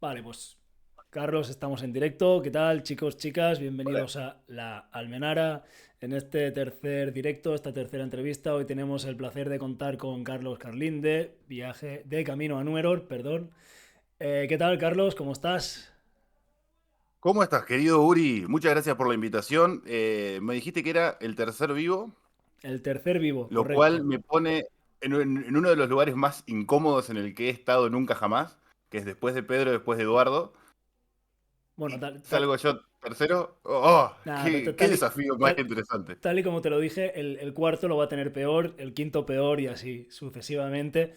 Vale, pues Carlos, estamos en directo. ¿Qué tal, chicos, chicas? Bienvenidos a La Almenara. En este tercer directo, esta tercera entrevista, hoy tenemos el placer de contar con Carlos Carlín de Viaje de Camino a Númenor, perdón. ¿Qué tal, Carlos? ¿Cómo estás? ¿Cómo estás, querido Uri? Muchas gracias por la invitación. Me dijiste que era el tercer vivo, El tercer vivo, lo cual correcto. me pone en uno de los lugares más incómodos en el que he estado nunca jamás, que es después de Pedro, después de Eduardo, Bueno, y salgo yo tercero. ¡Oh! nada, ¡Qué desafío más tal- interesante! tal y como te lo dije, el cuarto lo va a tener peor, el quinto peor y así sucesivamente.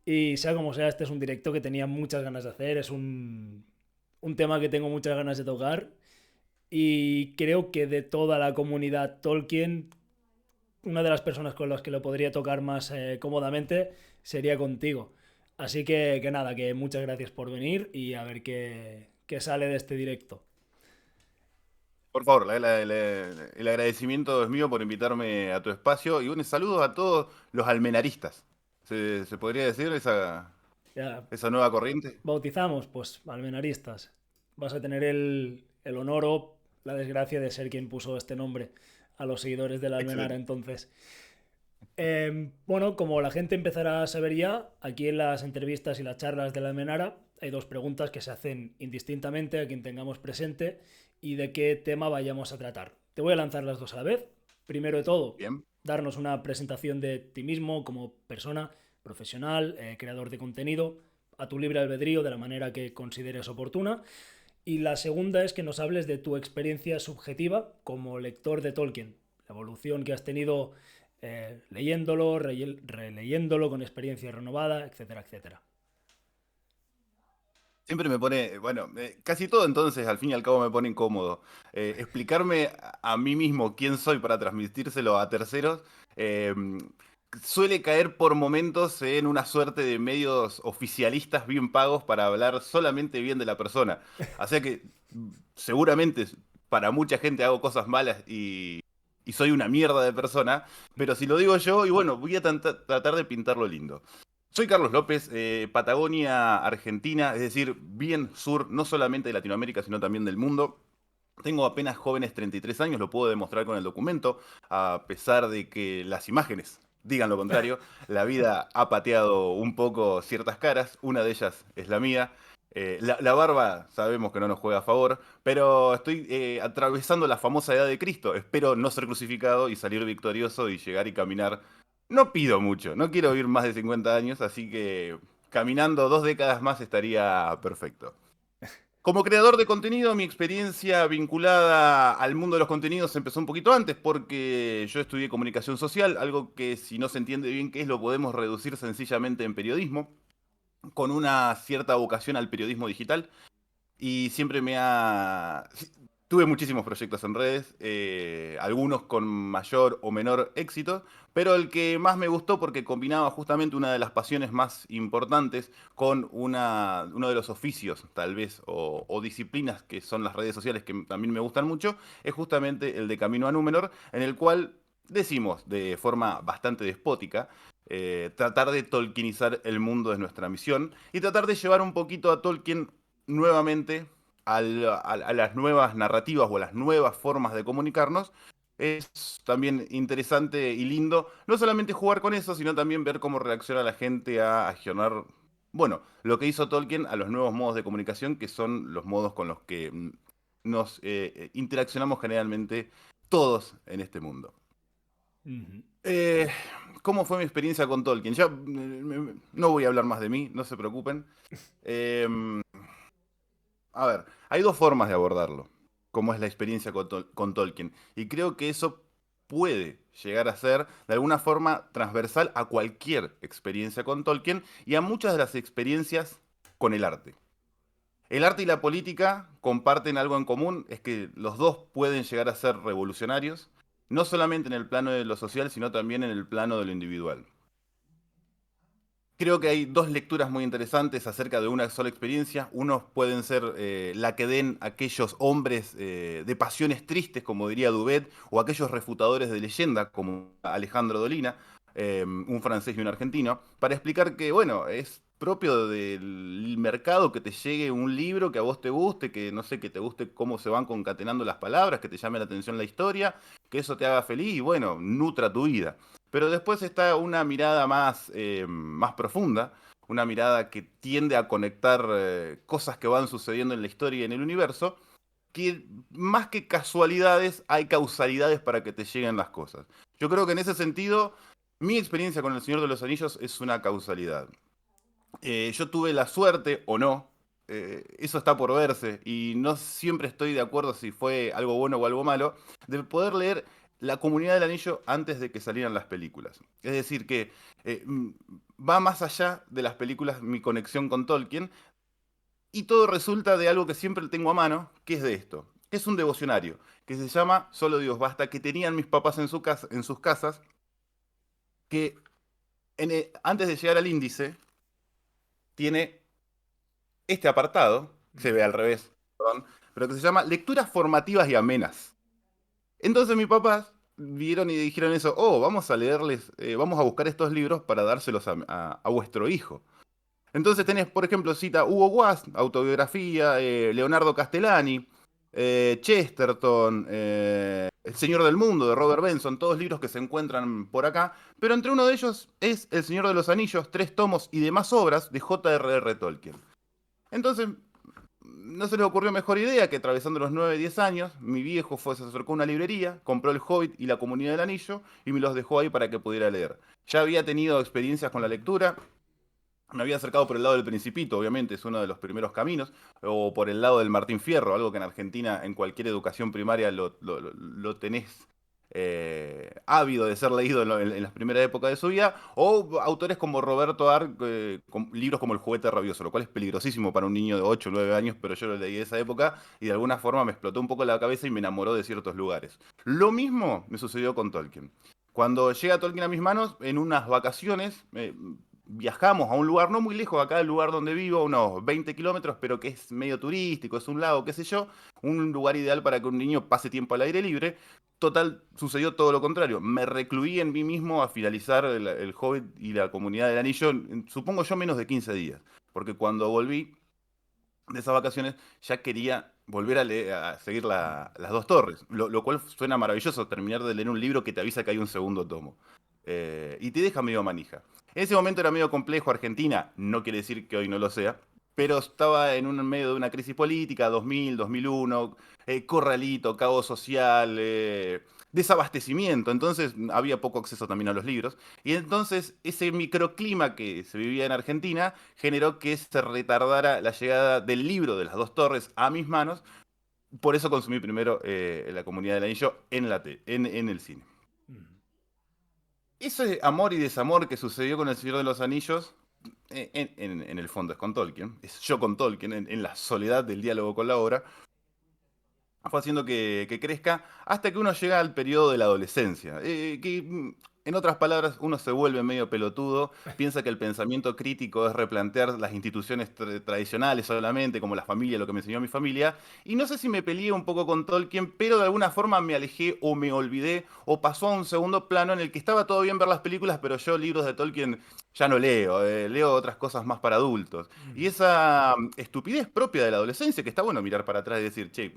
Y sea como sea, este es un directo que tenía muchas ganas de hacer, es un tema que tengo muchas ganas de tocar y creo que de toda la comunidad Tolkien, una de las personas con las que lo podría tocar más cómodamente sería contigo. Así que nada, que muchas gracias por venir y a ver qué sale de este directo. Por favor, el agradecimiento es mío por invitarme a tu espacio y un saludo a todos los almenaristas. ¿Se podría decir Ya, esa nueva corriente? bautizamos, pues, almenaristas. Vas a tener el honor o la desgracia de ser quien puso este nombre a los seguidores de la Almenara Excelente. entonces. Bueno, como la gente empezará a saber ya, aquí en las entrevistas y las charlas de la Almenara hay dos preguntas que se hacen indistintamente a quien tengamos presente y de qué tema vayamos a tratar. Te voy a lanzar las dos a la vez. Primero de todo, Bien. darnos una presentación de ti mismo como persona, profesional, creador de contenido, a tu libre albedrío de la manera que consideres oportuna. Y la segunda es que nos hables de tu experiencia subjetiva como lector de Tolkien, la evolución que has tenido leyéndolo, releyéndolo con experiencia renovada, etcétera, etcétera. Siempre me pone, bueno, casi todo entonces al fin y al cabo me pone incómodo. Explicarme a mí mismo quién soy para transmitírselo a terceros eh, suele caer por momentos en una suerte de medios oficialistas bien pagos para hablar solamente bien de la persona. O sea que seguramente para mucha gente hago cosas malas y soy una mierda de persona, pero si lo digo yo, y bueno, voy a tratar de pintarlo lindo. Soy Carlos López, Patagonia, Argentina, es decir, bien sur, no solamente de Latinoamérica, sino también del mundo. Tengo apenas jóvenes 33 años, lo puedo demostrar con el documento, a pesar de que las imágenes digan lo contrario. La vida ha pateado un poco ciertas caras, una de ellas es la mía. La barba sabemos que no nos juega a favor, pero estoy atravesando la famosa edad de Cristo. Espero no ser crucificado y salir victorioso y llegar y caminar. No pido mucho, no quiero vivir más de 50 años, así que caminando 2 décadas más estaría perfecto. Como creador de contenido, mi experiencia vinculada al mundo de los contenidos empezó un poquito antes porque yo estudié comunicación social, algo que si no se entiende bien qué es lo podemos reducir sencillamente en periodismo, con una cierta vocación al periodismo digital y siempre me ha... Tuve muchísimos proyectos en redes, algunos con mayor o menor éxito, pero el que más me gustó porque combinaba justamente una de las pasiones más importantes con uno de los oficios, tal vez, o disciplinas que son las redes sociales que también me gustan mucho, es justamente el de Camino a Númenor, en el cual decimos de forma bastante despótica, tratar de tolkienizar el mundo es nuestra misión y tratar de llevar un poquito a Tolkien nuevamente a las nuevas narrativas o a las nuevas formas de comunicarnos, es también interesante y lindo no solamente jugar con eso, sino también ver cómo reacciona la gente a accionar, bueno, lo que hizo Tolkien a los nuevos modos de comunicación, que son los modos con los que nos interaccionamos generalmente todos en este mundo. Ujú. Eh, ¿Cómo fue mi experiencia con Tolkien? Ya no voy a hablar más de mí, no se preocupen. Eh, A ver, hay dos formas de abordarlo, como es la experiencia con Tolkien. Y creo que eso puede llegar a ser de alguna forma transversal a cualquier experiencia con Tolkien y a muchas de las experiencias con el arte. El arte y la política comparten algo en común, es que los dos pueden llegar a ser revolucionarios, no solamente en el plano de lo social, sino también en el plano de lo individual. Creo que hay dos lecturas muy interesantes acerca de una sola experiencia. Unos pueden ser la que den aquellos hombres de pasiones tristes, como diría Dubet, o aquellos refutadores de leyenda, como Alejandro Dolina, un francés y un argentino, para explicar que, bueno, es propio del mercado que te llegue un libro que a vos te guste, que no sé, que te guste cómo se van concatenando las palabras, que te llame la atención la historia, que eso te haga feliz y bueno, nutra tu vida. Pero después está una mirada más profunda, una mirada que tiende a conectar cosas que van sucediendo en la historia y en el universo, que más que casualidades, hay causalidades para que te lleguen las cosas. Yo creo que en ese sentido, mi experiencia con El Señor de los Anillos es una causalidad. Yo tuve la suerte o no, eso está por verse, y no siempre estoy de acuerdo si fue algo bueno o algo malo, de poder leer La Comunidad del Anillo antes de que salieran las películas. Es decir, que va más allá de las películas mi conexión con Tolkien, y todo resulta de algo que siempre tengo a mano, que es de esto, que es un devocionario, que se llama Solo Dios Basta, que tenían mis papás en sus casas, que antes de llegar al índice, tiene este apartado, se ve al revés, perdón, pero que se llama Lecturas Formativas y Amenas. Entonces mis papás vieron y dijeron eso, oh, vamos a leerles, vamos a buscar estos libros para dárselos a vuestro hijo. Entonces tenés, por ejemplo, cita Hugo Guast, autobiografía, Leonardo Castellani, Chesterton, El Señor del Mundo de Robert Benson, todos libros que se encuentran por acá, pero entre uno de ellos es El Señor de los Anillos, tres tomos y demás obras de J.R.R. Tolkien. Entonces, no se les ocurrió mejor idea que atravesando los 9 10 años, mi viejo se acercó a una librería, compró El Hobbit y La Comunidad del Anillo y me los dejó ahí para que pudiera leer. Ya había tenido experiencias con la lectura, me había acercado por el lado del Principito, obviamente, es uno de los primeros caminos, o por el lado del Martín Fierro, algo que en Argentina en cualquier educación primaria lo tenés ávido de ser leído en las primeras épocas de su vida, o autores como Roberto Arlt, con libros como El Juguete Rabioso, lo cual es peligrosísimo para un niño de 8 o 9 años, pero yo lo leí de esa época y de alguna forma me explotó un poco la cabeza y me enamoró de ciertos lugares. Lo mismo me sucedió con Tolkien. Cuando llega Tolkien a mis manos, en unas vacaciones, viajamos a un lugar no muy lejos de acá del lugar donde vivo, unos 20 kilómetros, pero que es medio turístico, es un lago, qué sé yo, un lugar ideal para que un niño pase tiempo al aire libre. Total, sucedió todo lo contrario. Me recluí en mí mismo a finalizar el Hobbit y la Comunidad del Anillo, supongo yo, menos de 15 días. Porque cuando volví de esas vacaciones ya quería volver a seguir las dos torres, lo cual suena maravilloso, terminar de leer un libro que te avisa que hay un segundo tomo. Y te deja medio manija. En ese momento era medio complejo Argentina, no quiere decir que hoy no lo sea, pero estaba en un medio de una crisis política, 2000, 2001, corralito, caos social, desabastecimiento, entonces había poco acceso también a los libros. Y entonces ese microclima que se vivía en Argentina generó que se retardara la llegada del libro de las dos torres a mis manos. Por eso consumí primero La Comunidad del Anillo en el cine. Ese amor y desamor que sucedió con El Señor de los Anillos, en el fondo es con Tolkien, es yo con Tolkien, en la soledad del diálogo con la obra, fue haciendo que crezca hasta que uno llega al periodo de la adolescencia. En otras palabras, uno se vuelve medio pelotudo, piensa que el pensamiento crítico es replantear las instituciones tradicionales solamente, como la familia, lo que me enseñó mi familia. Y no sé si me peleé un poco con Tolkien, pero de alguna forma me alejé o me olvidé o pasó a un segundo plano en el que estaba todo bien ver las películas, pero yo libros de Tolkien ya no leo, leo otras cosas más para adultos. Y esa estupidez propia de la adolescencia, que está bueno mirar para atrás y decir, che,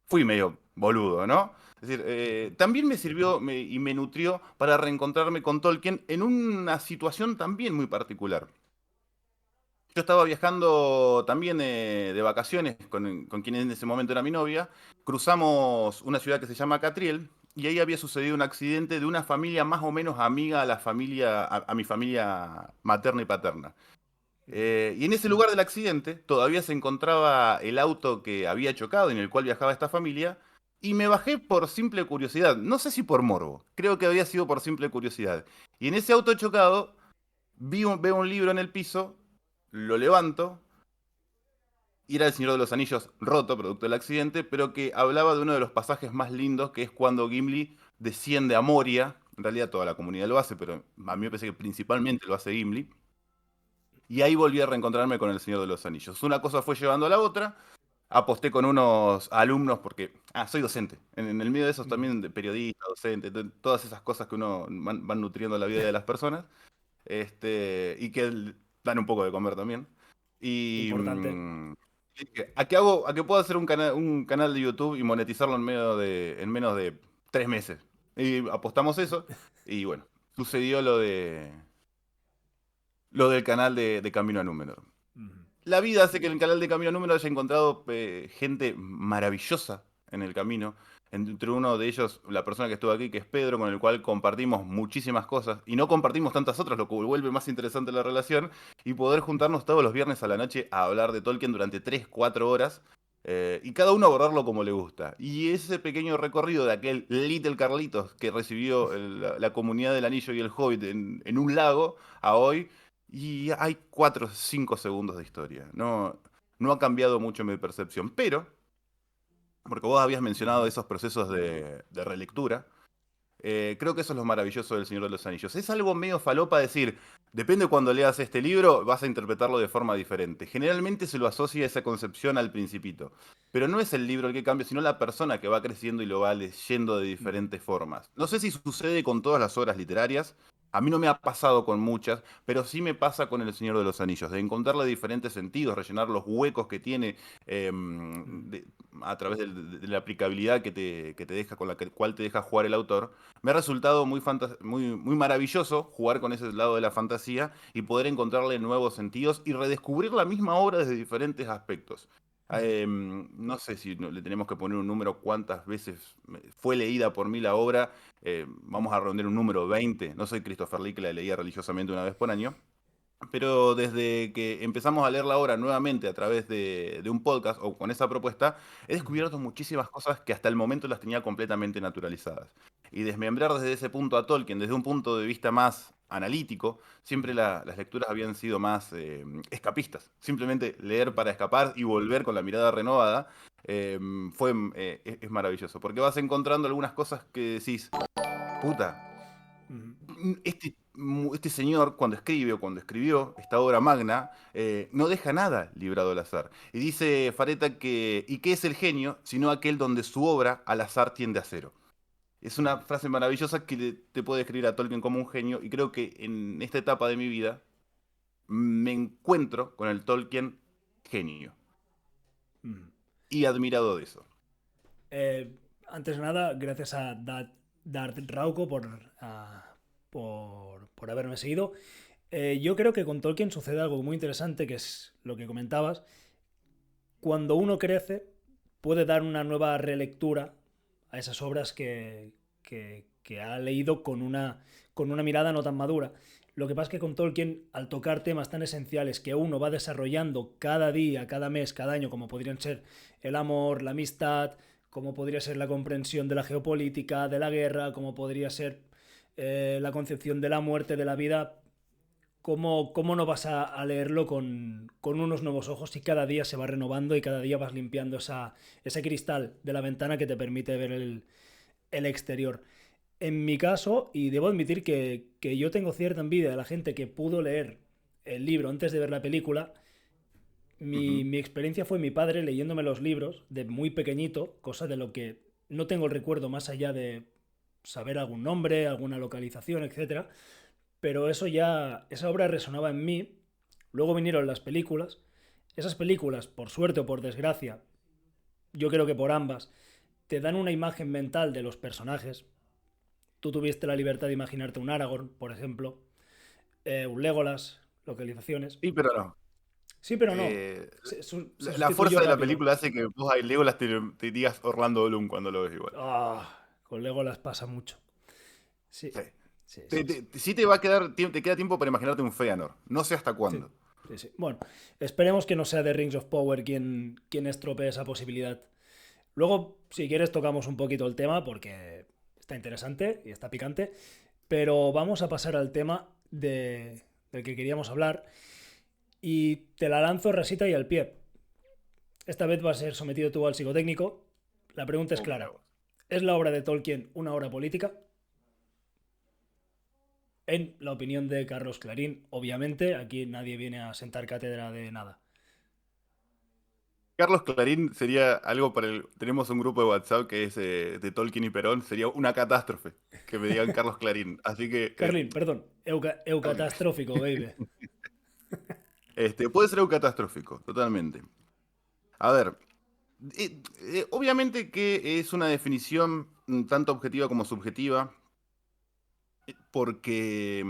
fui medio boludo, ¿no? Es decir, también me sirvió y me nutrió para reencontrarme con Tolkien en una situación también muy particular. Yo estaba viajando también de vacaciones con quien en ese momento era mi novia. Cruzamos una ciudad que se llama Catriel y ahí había sucedido un accidente de una familia más o menos amiga a la familia, a mi familia materna y paterna. Y en ese lugar del accidente todavía se encontraba el auto que había chocado y en el cual viajaba esta familia. Y me bajé por simple curiosidad. No sé si por morbo. Creo que había sido por simple curiosidad. Y en ese auto chocado veo un libro en el piso, lo levanto. Y era El Señor de los Anillos roto, producto del accidente, pero que hablaba de uno de los pasajes más lindos, que es cuando Gimli desciende a Moria. En realidad toda la comunidad lo hace, pero a mí me parece que principalmente lo hace Gimli. Y ahí volví a reencontrarme con El Señor de los Anillos. Una cosa fue llevando a la otra. Aposté con unos alumnos porque, soy docente. En el medio de esos también, de periodista, docente, todas esas cosas que uno van nutriendo la vida de las personas. Y que dan un poco de comer también. Y Importante. dije, a qué puedo hacer un canal de YouTube y monetizarlo en menos de 3 meses? Y apostamos eso, y bueno, sucedió lo del canal de Camino a Númenor. Ujú. La vida hace que en el canal de Camino a Número haya encontrado gente maravillosa en el camino. Entre uno de ellos, la persona que estuvo aquí, que es Pedro, con el cual compartimos muchísimas cosas. Y no compartimos tantas otras, lo que vuelve más interesante la relación. Y poder juntarnos todos los viernes a la noche a hablar de Tolkien durante 3 4 horas. Y cada uno abordarlo como le gusta. Y ese pequeño recorrido de aquel Little Carlitos que recibió la comunidad del Anillo y el Hobbit en un lago, a hoy y hay 4 o 5 segundos de historia. No, no ha cambiado mucho mi percepción. Pero, porque vos habías mencionado Ujú. esos procesos de relectura, creo que eso es lo maravilloso del Señor de los Anillos. Es algo medio falopa decir, depende cuando leas este libro, vas a interpretarlo de forma diferente. Generalmente se lo asocia esa concepción al principito. Pero no es el libro el que cambia, sino la persona que va creciendo y lo va leyendo de Ujú. diferentes formas. No sé si sucede con todas las obras literarias. A mí no me ha pasado con muchas, pero sí me pasa con El Señor de los Anillos, de encontrarle diferentes sentidos, rellenar los huecos que tiene Ujú. a través de la aplicabilidad que te deja, con la cual te deja jugar el autor. Me ha resultado muy maravilloso jugar con ese lado de la fantasía y poder encontrarle nuevos sentidos y redescubrir la misma obra desde diferentes aspectos. Ujú. No sé si le tenemos que poner un número cuántas veces fue leída por mí la obra. Vamos a redondear un número 20. No soy Christopher Lee, que la leía religiosamente una vez por año. Pero desde que empezamos a leer la obra nuevamente a través de un podcast o con esa propuesta, he Ujú. descubierto muchísimas cosas que hasta el momento las tenía completamente naturalizadas. Y desmembrar desde ese punto a Tolkien, desde un punto de vista más analítico, siempre Ujú. las lecturas habían sido más escapistas. Simplemente leer para escapar y volver con la mirada renovada eh, es maravilloso, porque vas encontrando algunas cosas que decís, puta, Ujú. este señor, cuando escribe o cuando escribió esta obra magna, no deja nada librado al azar. Y dice Fareta que, ¿y qué es el genio? Sino aquel donde su obra al azar tiende a cero. Es una frase maravillosa que te puede describir a Tolkien como un genio, y creo que en esta etapa de mi vida me encuentro con el Tolkien genio. Ujú. Y admirado de eso. Eh, Antes de nada, gracias a Dart Rauco por haberme seguido. Yo creo que con Tolkien sucede algo muy interesante, que es lo que comentabas. Cuando uno crece, puede dar una nueva relectura a esas obras que ha leído con una mirada no tan madura. Lo que pasa es que con Tolkien, al tocar temas tan esenciales que uno va desarrollando cada día, cada mes, cada año, como podrían ser el amor, la amistad, como podría ser la comprensión de la geopolítica, de la guerra, como podría ser la concepción de la muerte, de la vida, ¿cómo no vas a leerlo con unos nuevos ojos si cada día se va renovando y cada día vas limpiando ese cristal de la ventana que te permite ver el exterior? En mi caso, y debo admitir que yo tengo cierta envidia de la gente que pudo leer el libro antes de ver la película, Ujú. mi experiencia fue mi padre leyéndome los libros de muy pequeñito, cosa de lo que no tengo el recuerdo más allá de saber algún nombre, alguna localización, etcétera. Pero eso ya, esa obra resonaba en mí. Luego vinieron las películas. Esas películas, por suerte o por desgracia, yo creo que por ambas, te dan una imagen mental de los personajes. Tú tuviste la libertad de imaginarte un Aragorn, por ejemplo, un Legolas, localizaciones. Sí, pero no. Sí, pero no. Eh, Se la sustituyó fuerza de la rápido. película hace que vos a Legolas te digas Orlando Bloom cuando lo ves igual. Con Legolas pasa mucho. Sí, Sí. sí, sí, sí. Sí te va a quedar, te queda tiempo para imaginarte un Feanor. No sé hasta Sí, cuándo. sí, sí. Bueno, esperemos que no sea de Rings of Power quien estropee esa posibilidad. Luego, si quieres, tocamos un poquito el tema porque está interesante y está picante, pero vamos a pasar al tema del que queríamos hablar y te la lanzo rasita y al pie. Esta vez va a ser sometido tú al psicotécnico. La pregunta es Oh, mira clara. vos. ¿Es la obra de Tolkien una obra política? En la opinión de Carlos Clarín, obviamente, aquí nadie viene a sentar cátedra de nada. Carlos Clarín sería algo para el. Tenemos un grupo de WhatsApp que es de Tolkien y Perón. Sería una catástrofe que me digan Carlos Clarín. Así que. Carlin, perdón, Ok. eucatastrófico, baby. Puede ser algo catastrófico, totalmente. A ver, obviamente que es una definición tanto objetiva como subjetiva, porque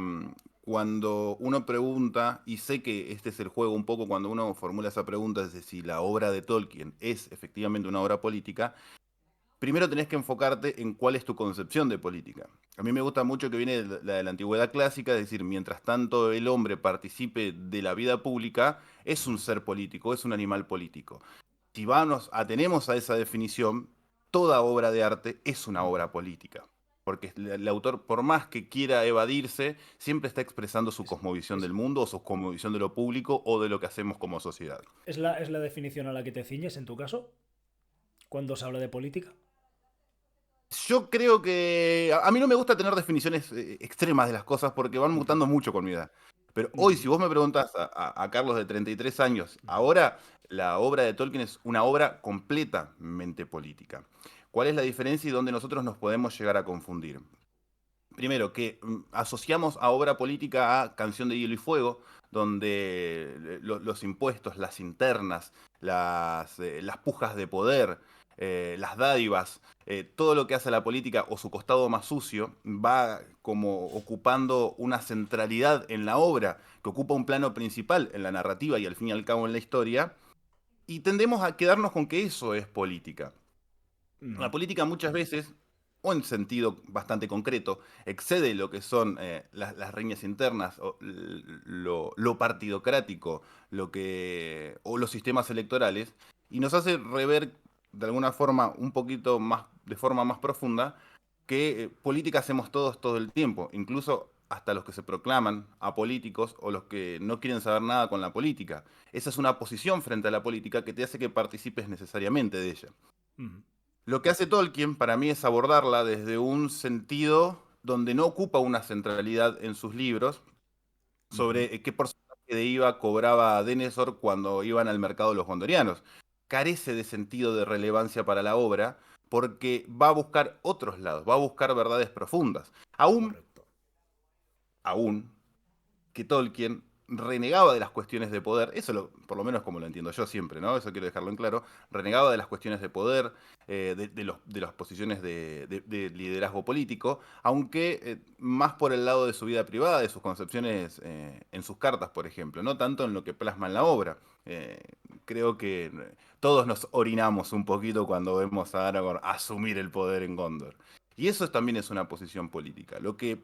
cuando uno pregunta, y sé que este es el juego un poco cuando uno formula esa pregunta, es de si la obra de Tolkien es efectivamente una obra política, primero tenés que enfocarte en cuál es tu concepción de política. A mí me gusta mucho que viene de la antigüedad clásica, es decir, mientras tanto el hombre participe de la vida pública, es un ser político, es un animal político. Si atenemos a esa definición, toda obra de arte es una obra política. Porque el autor, por más que quiera evadirse, siempre está expresando su Es, cosmovisión es, del mundo o su cosmovisión de lo público o de lo que hacemos como sociedad. es la definición a la que te ciñes en tu caso, cuando se habla de política. Yo creo que a mí no me gusta tener definiciones extremas de las cosas porque van Ujú, mutando mucho con mi edad. Pero hoy, ujú, si vos me preguntás a Carlos de 33 años, ahora la obra de Tolkien es una obra completamente política. ¿Cuál es la diferencia y dónde nosotros nos podemos llegar a confundir? Primero, que asociamos a obra política a Canción de Hielo y Fuego, donde los impuestos, las internas, las pujas de poder, las dádivas, todo lo que hace la política o su costado más sucio, va como ocupando una centralidad en la obra, que ocupa un plano principal en la narrativa y al fin y al cabo en la historia, y tendemos a quedarnos con que eso es política. La ujú. política muchas veces, o en sentido bastante concreto, excede lo que son las riñas internas, o lo partidocrático, o los sistemas electorales, y nos hace rever de alguna forma un poquito más, de forma más profunda, que política hacemos todos todo el tiempo, incluso hasta los que se proclaman apolíticos o los que no quieren saber nada con la política. Esa es una posición frente a la política que te hace que participes necesariamente de ella. Ujú, Lo que hace Tolkien para mí es abordarla desde un sentido donde no ocupa una centralidad en sus libros ujú. sobre qué porcentaje de IVA cobraba Denethor cuando iban al mercado los gondorianos. Carece de sentido de relevancia para la obra porque va a buscar otros lados, va a buscar verdades profundas. Correcto. Aún que Tolkien renegaba de las cuestiones de poder, por lo menos como lo entiendo yo siempre, ¿no? Eso quiero dejarlo en claro, renegaba de las cuestiones de poder, de las posiciones de liderazgo político, aunque más por el lado de su vida privada, de sus concepciones en sus cartas, por ejemplo, no tanto en lo que plasma en la obra. Creo que todos nos orinamos un poquito cuando vemos a Aragorn asumir el poder en Gondor. Y eso también es una posición política. Lo que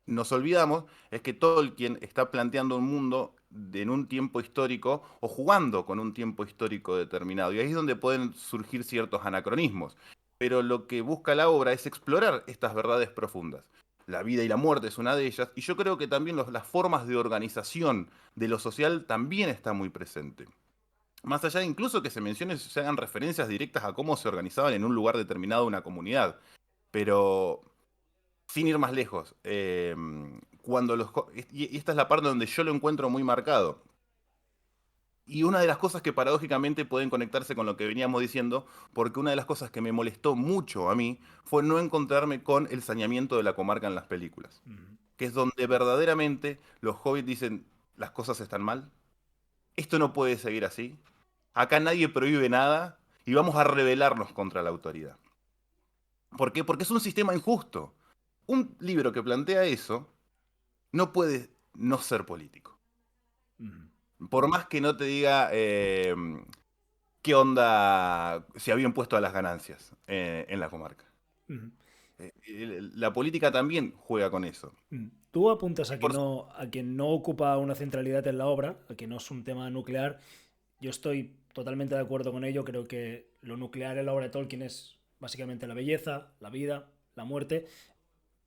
nos olvidamos es que Tolkien está planteando un mundo en un tiempo histórico o jugando con un tiempo histórico determinado. Y ahí es donde pueden surgir ciertos anacronismos. Pero lo que busca la obra es explorar estas verdades profundas. La vida y la muerte es una de ellas, y yo creo que también las formas de organización de lo social también está muy presente. Más allá de incluso que se mencione, se hagan referencias directas a cómo se organizaban en un lugar determinado una comunidad. Pero sin ir más lejos, y esta es la parte donde yo lo encuentro muy marcado. Y una de las cosas que paradójicamente pueden conectarse con lo que veníamos diciendo, porque una de las cosas que me molestó mucho a mí fue no encontrarme con el saneamiento de la comarca en las películas, Ujú. que es donde verdaderamente los hobbits dicen, las cosas están mal, esto no puede seguir así, acá nadie prohíbe nada y vamos a rebelarnos contra la autoridad. ¿Por qué? Porque es un sistema injusto. Un libro que plantea eso no puede no ser político. Ujú, Por más que no te diga qué onda se habían puesto a las ganancias en la comarca. ujú, La política también juega con eso. ujú. Tú apuntas Por, a que no ocupa una centralidad en la obra, a que no es un tema nuclear. Yo estoy totalmente de acuerdo con ello. Creo que lo nuclear en la obra de Tolkien es básicamente la belleza, la vida, la muerte.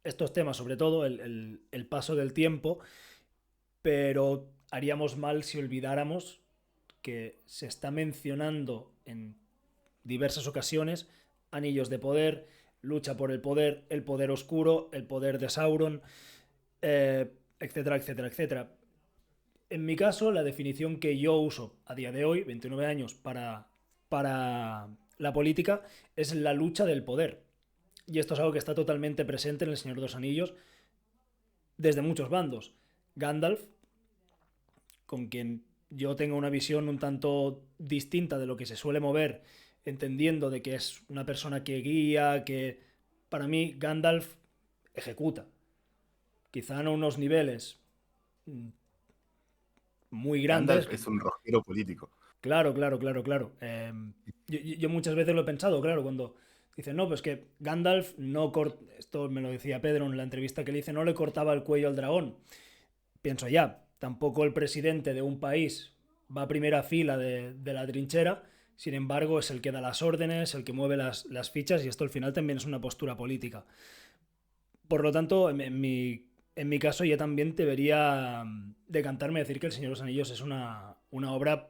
Estos temas, sobre todo, el paso del tiempo, pero haríamos mal si olvidáramos que se está mencionando en diversas ocasiones anillos de poder, lucha por el poder oscuro, el poder de Sauron, etcétera, etcétera, etcétera. En mi caso, la definición que yo uso a día de hoy, 29 años, para la política, es la lucha del poder. Y esto es algo que está totalmente presente en El Señor de los Anillos desde muchos bandos. Gandalf, con quien yo tenga una visión un tanto distinta de lo que se suele mover, entendiendo de que es una persona que guía, que para mí Gandalf ejecuta. Quizá no a unos niveles mm, muy grandes. Gandalf es un rosquero político. Claro, claro, claro, claro. Yo muchas veces lo he pensado, claro, cuando dicen, no, pues que Gandalf no corta, esto me lo decía Pedro en la entrevista que le hice, no le cortaba el cuello al dragón. Pienso ya, tampoco el presidente de un país va a primera fila de la trinchera, sin embargo es el que da las órdenes, el que mueve las fichas y esto al final también es una postura política. Por lo tanto, en mi caso yo también debería decantarme a decir que El Señor de los Anillos es una obra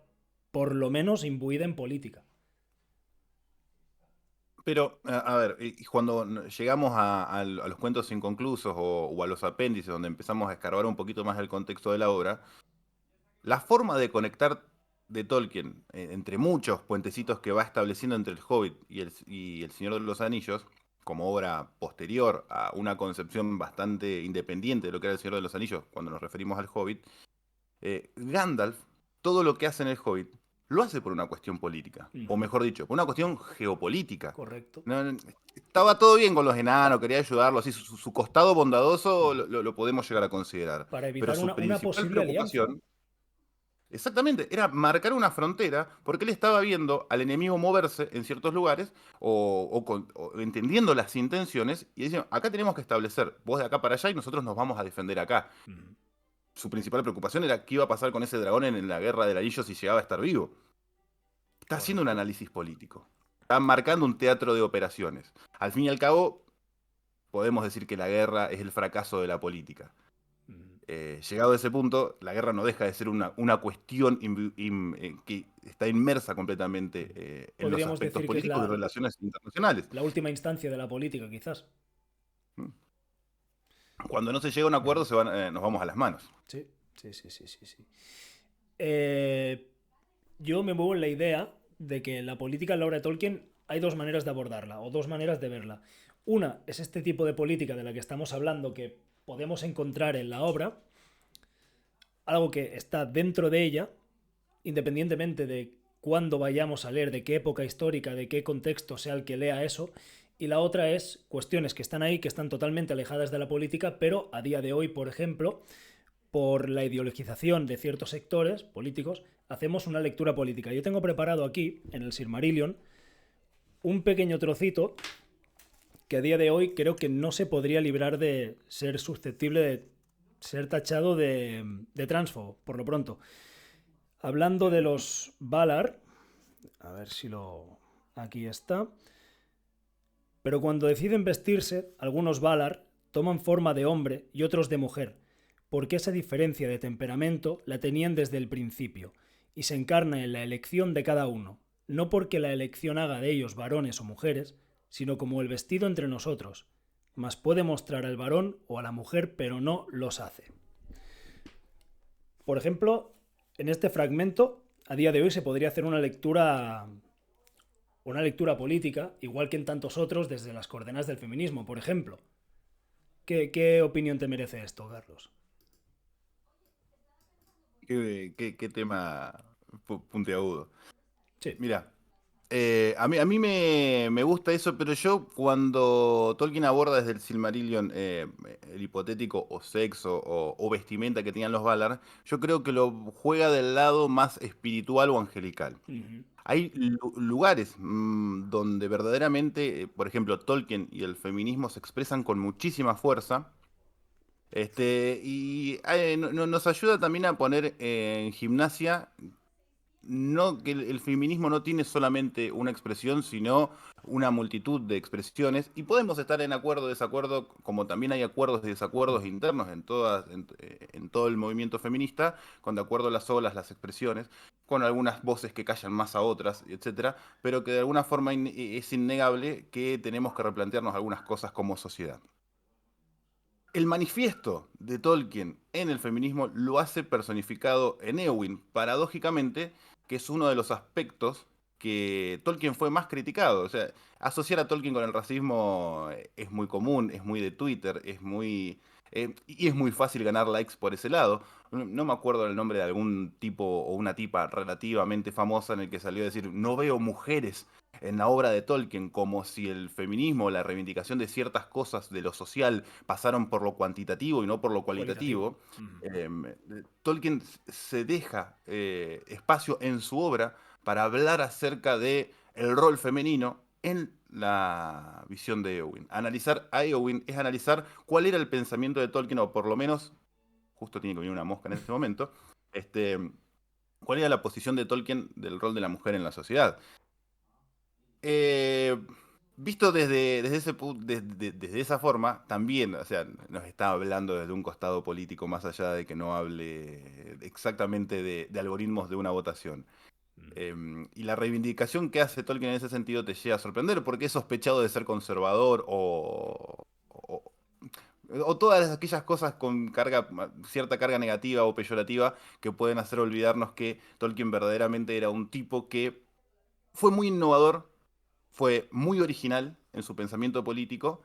por lo menos imbuida en política. Pero, a ver, y cuando llegamos a los cuentos inconclusos o a los apéndices, donde empezamos a escarbar un poquito más el contexto de la obra, la forma de conectar de Tolkien, entre muchos puentecitos que va estableciendo entre el Hobbit y el Señor de los Anillos, como obra posterior a una concepción bastante independiente de lo que era el Señor de los Anillos, cuando nos referimos al Hobbit, Gandalf, todo lo que hace en el Hobbit, lo hace por una cuestión política, o Ujú. mejor dicho, por una cuestión geopolítica. Correcto. Estaba todo bien con los enanos, quería ayudarlos, y su costado bondadoso lo podemos llegar a considerar. Para Pero evitar su una principal posible alianza. preocupación, exactamente, era marcar una frontera, porque él estaba viendo al enemigo moverse en ciertos lugares, o entendiendo las intenciones, y diciendo, acá tenemos que establecer, vos de acá para allá, y nosotros nos vamos a defender acá. Ujú. Su principal preocupación era qué iba a pasar con ese dragón en la guerra del anillo si llegaba a estar vivo. Está haciendo un Correcto. análisis político. Está marcando un teatro de operaciones. Al fin y al cabo, podemos decir que la guerra es el fracaso de la política. Ujú. Llegado a ese punto, la guerra no deja de ser una cuestión que está inmersa completamente en los Podríamos aspectos decir que es políticos y relaciones internacionales. la última instancia de la política, quizás. Cuando no se llega a un Ujú. acuerdo, nos vamos a las manos. Sí, sí, sí, sí, sí, sí. Eh, yo me muevo en la idea de que la política en la obra de Tolkien hay dos maneras de abordarla o dos maneras de verla. Una es este tipo de política de la que estamos hablando que podemos encontrar en la obra, algo que está dentro de ella, independientemente de cuándo vayamos a leer, de qué época histórica, de qué contexto sea el que lea eso. Y la otra es cuestiones que están ahí, que están totalmente alejadas de la política, pero a día de hoy, por ejemplo, por la ideologización de ciertos sectores políticos, hacemos una lectura política. Yo tengo preparado aquí, en el Silmarillion, un pequeño trocito que a día de hoy creo que no se podría librar de ser susceptible de ser tachado de transfobo, por lo pronto. Hablando de los Valar, a ver si lo... Aquí está. Pero cuando deciden vestirse, algunos Valar toman forma de hombre y otros de mujer, porque esa diferencia de temperamento la tenían desde el principio, y se encarna en la elección de cada uno, no porque la elección haga de ellos varones o mujeres, sino como el vestido entre nosotros, mas puede mostrar al varón o a la mujer, pero no los hace. Por ejemplo, en este fragmento, a día de hoy se podría hacer una lectura política, igual que en tantos otros, desde las coordenadas del feminismo, por ejemplo. ¿Qué opinión te merece esto, Carlos? Qué tema puntiagudo. Sí. Mira, a mí me gusta eso, pero yo cuando Tolkien aborda desde el Silmarillion el hipotético o sexo o vestimenta que tenían los Valar, yo creo que lo juega del lado más espiritual o angelical. Ujú. Hay lugares donde verdaderamente, por ejemplo, Tolkien y el feminismo se expresan con muchísima fuerza. Y nos ayuda también a poner en gimnasia no que el feminismo no tiene solamente una expresión, sino una multitud de expresiones, y podemos estar en acuerdo o desacuerdo, como también hay acuerdos y desacuerdos Ujú. internos en todo el movimiento feminista, con de acuerdo a las olas, las expresiones, con algunas voces que callan más a otras, etcétera, pero que de alguna forma es innegable que tenemos que replantearnos algunas cosas como sociedad. El manifiesto de Tolkien en el feminismo lo hace personificado en Eowyn, paradójicamente, que es uno de los aspectos que Tolkien fue más criticado. O sea, asociar a Tolkien con el racismo es muy común, es muy de Twitter, es muy Y es muy fácil ganar likes por ese lado. No me acuerdo el nombre de algún tipo o una tipa relativamente famosa en el que salió a decir, no veo mujeres en la obra de Tolkien, como si el feminismo, la reivindicación de ciertas cosas de lo social pasaron por lo cuantitativo y no por lo Cualitativo. cualitativo. Ujú. Tolkien se deja espacio en su obra para hablar acerca de el rol femenino en la visión de Eowyn. Analizar a Eowyn es analizar cuál era el pensamiento de Tolkien, o por lo menos, justo tiene que venir una mosca en este momento, este, cuál era la posición de Tolkien del rol de la mujer en la sociedad. Eh, Visto desde desde esa forma, también, o sea, nos está hablando desde un costado político, más allá de que no hable exactamente de algoritmos de una votación. Y la reivindicación que hace Tolkien en ese sentido te llega a sorprender porque es sospechado de ser conservador o todas aquellas cosas con cierta carga negativa o peyorativa que pueden hacer olvidarnos que Tolkien verdaderamente era un tipo que fue muy innovador, fue muy original en su pensamiento político,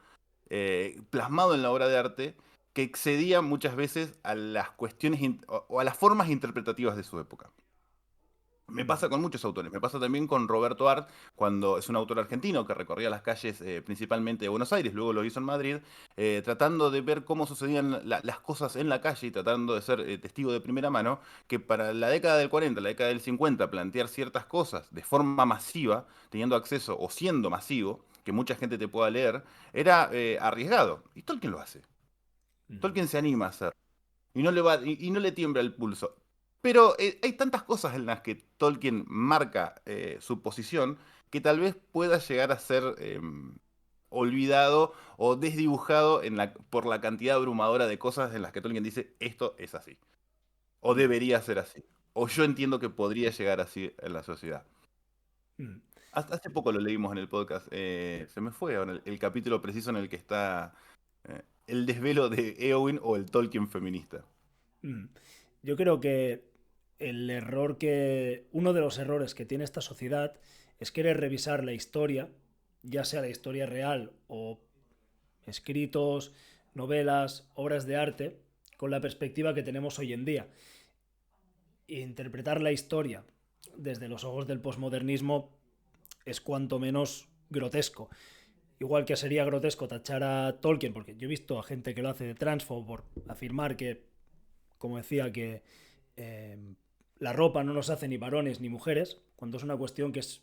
plasmado en la obra de arte, que excedía muchas veces a las cuestiones o a las formas interpretativas de su época. Me Ujú. pasa con muchos autores, me pasa también con Roberto Art, cuando es un autor argentino que recorría las calles principalmente de Buenos Aires, luego lo hizo en Madrid, tratando de ver cómo sucedían las cosas en la calle y tratando de ser testigo de primera mano, que para la década del 40, la década del 50, plantear ciertas cosas de forma masiva, teniendo acceso o siendo masivo, que mucha gente te pueda leer, era arriesgado. Y Tolkien lo hace. Ujú. Tolkien se anima a hacer y no le tiembla el pulso. Pero hay tantas cosas en las que Tolkien marca su posición que tal vez pueda llegar a ser olvidado o desdibujado por la cantidad abrumadora de cosas en las que Tolkien dice esto es así, o Ujú. debería ser así, o yo entiendo que podría llegar así en la sociedad. Ujú. Hace poco lo leímos en el podcast, se me fue ahora el capítulo preciso en el que está el desvelo de Eowyn o el Tolkien feminista. Mm. Yo creo que uno de los errores que tiene esta sociedad es querer revisar la historia, ya sea la historia real o escritos, novelas, obras de arte, con la perspectiva que tenemos hoy en día. E interpretar la historia desde los ojos del posmodernismo es cuanto menos grotesco. Igual que sería grotesco tachar a Tolkien, porque yo he visto a gente que lo hace de transfo por afirmar que, como decía, que eh, la ropa no nos hace ni varones ni mujeres, cuando es una cuestión que es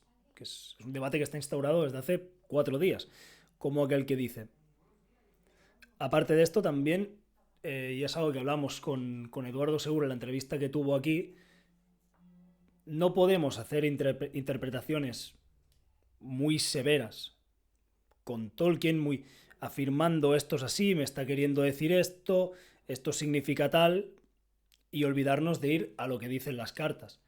un debate que está instaurado desde hace 4 días. Como aquel que dice. Aparte de esto, también, y es algo que hablamos con Eduardo Seguro en la entrevista que tuvo aquí, no podemos hacer interpretaciones muy severas con Tolkien, muy afirmando esto es así, me está queriendo decir esto significa tal, y olvidarnos de ir a lo que dicen las cartas.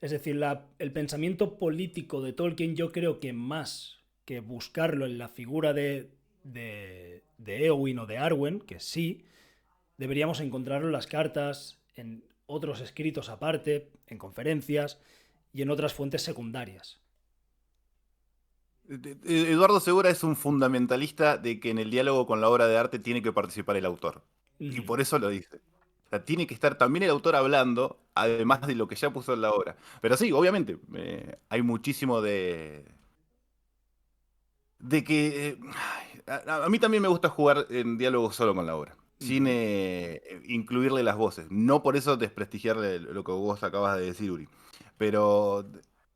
Es decir, el pensamiento político de Tolkien yo creo que más que buscarlo en la figura de Eowyn o de Arwen, que sí, deberíamos encontrarlo en las cartas, en otros escritos aparte, en conferencias y en otras fuentes secundarias. Eduardo Segura es un fundamentalista de que en el diálogo con la obra de arte tiene que participar el autor. Y Ujú. por eso lo dice. O sea, tiene que estar también el autor hablando, además de lo que ya puso en la obra. Pero sí, obviamente, hay muchísimo de que... a mí también me gusta jugar en diálogo solo con la obra, sin Ujú. incluirle las voces. No por eso desprestigiarle lo que vos acabas de decir, Uri. Pero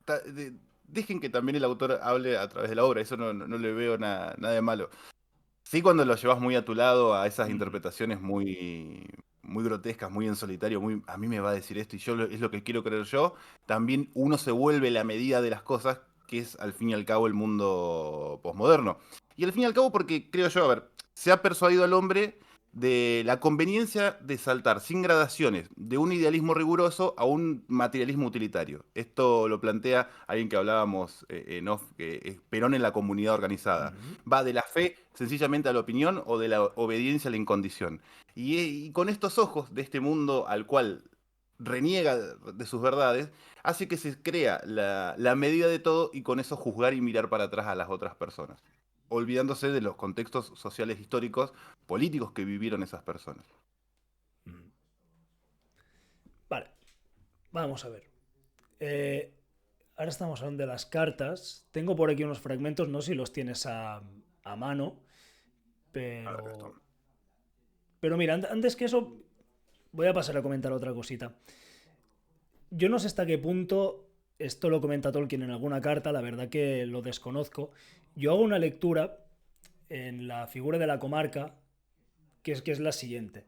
ta- de- dejen que también el autor hable a través de la obra, eso no le veo nada de malo. Sí, cuando lo llevas muy a tu lado, a esas Ujú. interpretaciones muy grotescas, muy en solitario, a mí me va a decir esto y es lo que quiero creer yo, también uno se vuelve la medida de las cosas, que es al fin y al cabo el mundo posmoderno. Y al fin y al cabo porque creo yo, a ver, se ha persuadido al hombre de la conveniencia de saltar sin gradaciones de un idealismo riguroso a un materialismo utilitario. Esto lo plantea alguien que hablábamos en off, que es Perón en la comunidad organizada. Ujú. Va de la fe sencillamente a la opinión o de la obediencia a la incondición. Y con estos ojos de este mundo al cual reniega de sus verdades, hace que se crea la medida de todo y con eso juzgar y mirar para atrás a las otras personas. olvidándose de los contextos sociales históricos, políticos que vivieron esas personas. Vale, vamos a ver. Eh, Ahora estamos hablando de las cartas. Tengo por aquí unos fragmentos, no sé si los tienes a mano, A ver, pero... Gastón. Pero mira, antes que eso, voy a pasar a comentar otra cosita. Yo no sé hasta qué punto esto lo comenta Tolkien en alguna carta, la verdad que lo desconozco. Yo hago una lectura en la figura de la comarca, que es la siguiente.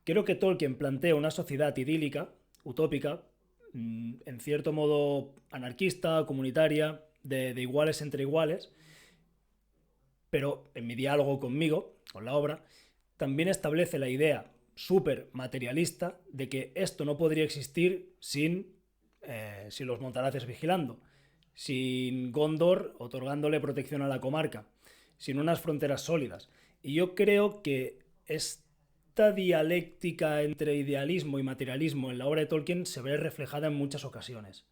Creo que Tolkien plantea una sociedad idílica, utópica, en cierto modo anarquista, comunitaria, de iguales entre iguales, pero en mi diálogo conmigo, con la obra, también establece la idea súper materialista de que esto no podría existir sin los montaraces vigilando, sin Gondor otorgándole protección a la comarca, sin unas fronteras sólidas. Y yo creo que esta dialéctica entre idealismo y materialismo en la obra de Tolkien se ve reflejada en muchas ocasiones.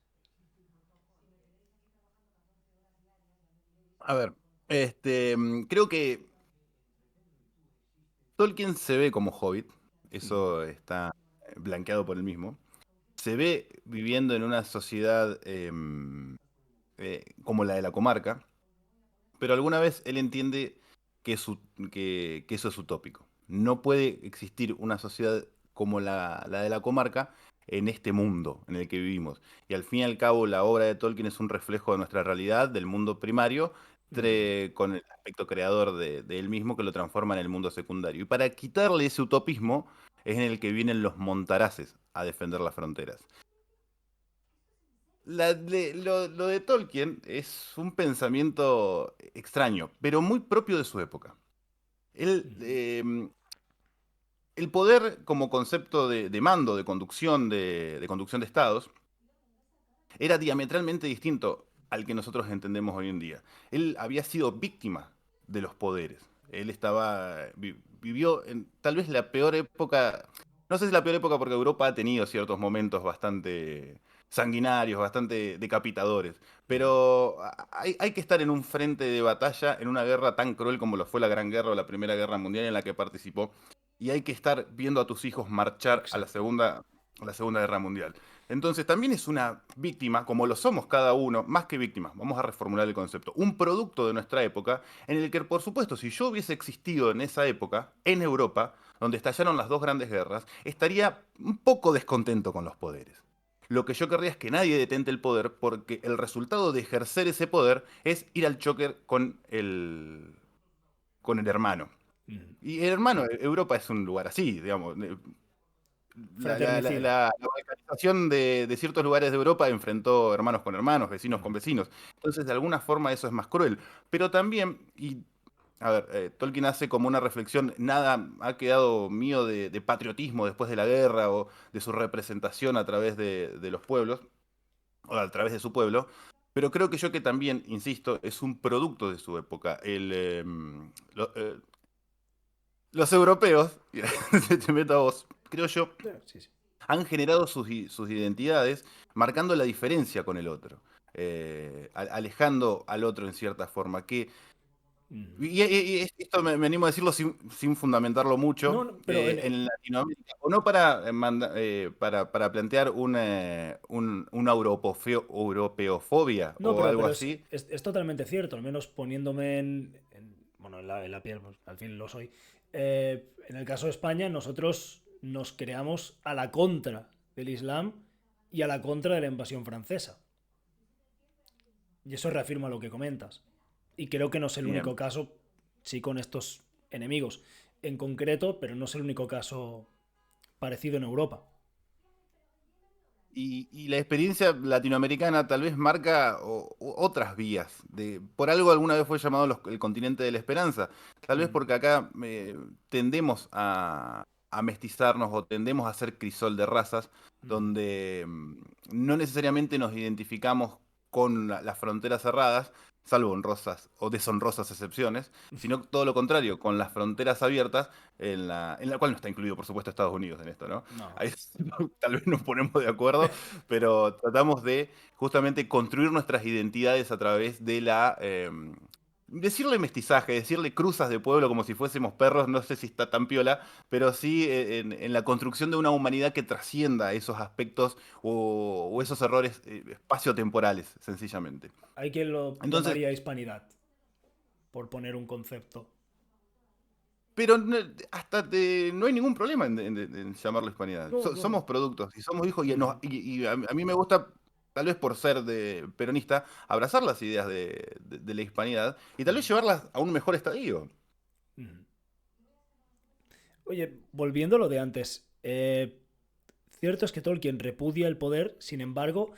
A ver, creo que Tolkien se ve como hobbit, eso está blanqueado por él mismo. Se ve viviendo en una sociedad como la de la comarca, pero alguna vez él entiende que, que eso es utópico. No puede existir una sociedad como la de la comarca en este mundo en el que vivimos. Y al fin y al cabo, la obra de Tolkien es un reflejo de nuestra realidad, del mundo primario, con el aspecto creador de él mismo que lo transforma en el mundo secundario. Y para quitarle ese utopismo es en el que vienen los montaraces a defender las fronteras. Lo de Tolkien es un pensamiento extraño, pero muy propio de su época. Él, el poder como concepto de mando, de conducción de estados, era diametralmente distinto al que nosotros entendemos hoy en día. Él había sido víctima de los poderes. Él vivió en tal vez la peor época, no sé si la peor época porque Europa ha tenido ciertos momentos bastante sanguinarios, bastante decapitadores, pero hay que estar en un frente de batalla, en una guerra tan cruel como lo fue la Gran Guerra o la Primera Guerra Mundial en la que participó, y hay que estar viendo a tus hijos marchar Exacto. a la Segunda Guerra Mundial. Entonces también es una víctima, como lo somos cada uno, más que víctimas, vamos a reformular el concepto, un producto de nuestra época, en el que, por supuesto, si yo hubiese existido en esa época, en Europa, donde estallaron las dos grandes guerras, estaría un poco descontento con los poderes. Lo que yo querría es que nadie detente el poder, porque el resultado de ejercer ese poder es ir al choque con el hermano. Y el hermano, Europa es un lugar así, digamos. Fraternicida. La balcanización de ciertos lugares de Europa enfrentó hermanos con hermanos, vecinos con vecinos. Entonces, de alguna forma, eso es más cruel. Pero también, a ver, Tolkien hace como una reflexión, nada ha quedado mío de patriotismo después de la guerra o de su representación a través de los pueblos, o a través de su pueblo. Pero creo que yo que también, insisto, es un producto de su época. Los europeos, te meto a vos, creo yo, Sí, sí. han generado sus identidades marcando la diferencia con el otro, alejando al otro en cierta forma. Y esto me animo a decirlo sin fundamentarlo No, mucho, no, pero en Latinoamérica, o no para, para plantear una europeofobia no, o algo pero así. es totalmente cierto, al menos poniéndome bueno, en la piel, pues, al fin lo soy. En el caso de España, nosotros nos creamos a la contra del Islam y a la contra de la invasión francesa. Y eso reafirma lo que comentas. Y creo que no es el único Bien. caso, sí, con estos enemigos en concreto, pero no es el único caso parecido en Europa. Y la experiencia latinoamericana tal vez marca otras vías. Por algo alguna vez fue llamado el continente de la esperanza. Tal vez porque acá tendemos a mestizarnos o tendemos a ser crisol de razas, donde no necesariamente nos identificamos con las fronteras cerradas, salvo honrosas o deshonrosas excepciones, sino todo lo contrario, con las fronteras abiertas, en la cual no está incluido, por supuesto, Estados Unidos en esto, ¿no? No. Ahí tal vez nos ponemos de acuerdo, pero tratamos de justamente construir nuestras identidades a través de decirle mestizaje, decirle cruzas de pueblo como si fuésemos perros, no sé si está tan piola, pero sí en la construcción de una humanidad que trascienda esos aspectos o esos errores espaciotemporales, sencillamente. Hay quien lo Entonces, llamaría hispanidad, por poner un concepto. pero no hay ningún problema en llamarlo hispanidad. No, no. Somos productos y somos hijos Ujú. y a mí me gusta, tal vez por ser de peronista, abrazar las ideas de la hispanidad y tal vez Ujú. llevarlas a un mejor estadio. Ujú. Oye, volviendo a lo de antes, cierto es que Tolkien repudia el poder, sin embargo,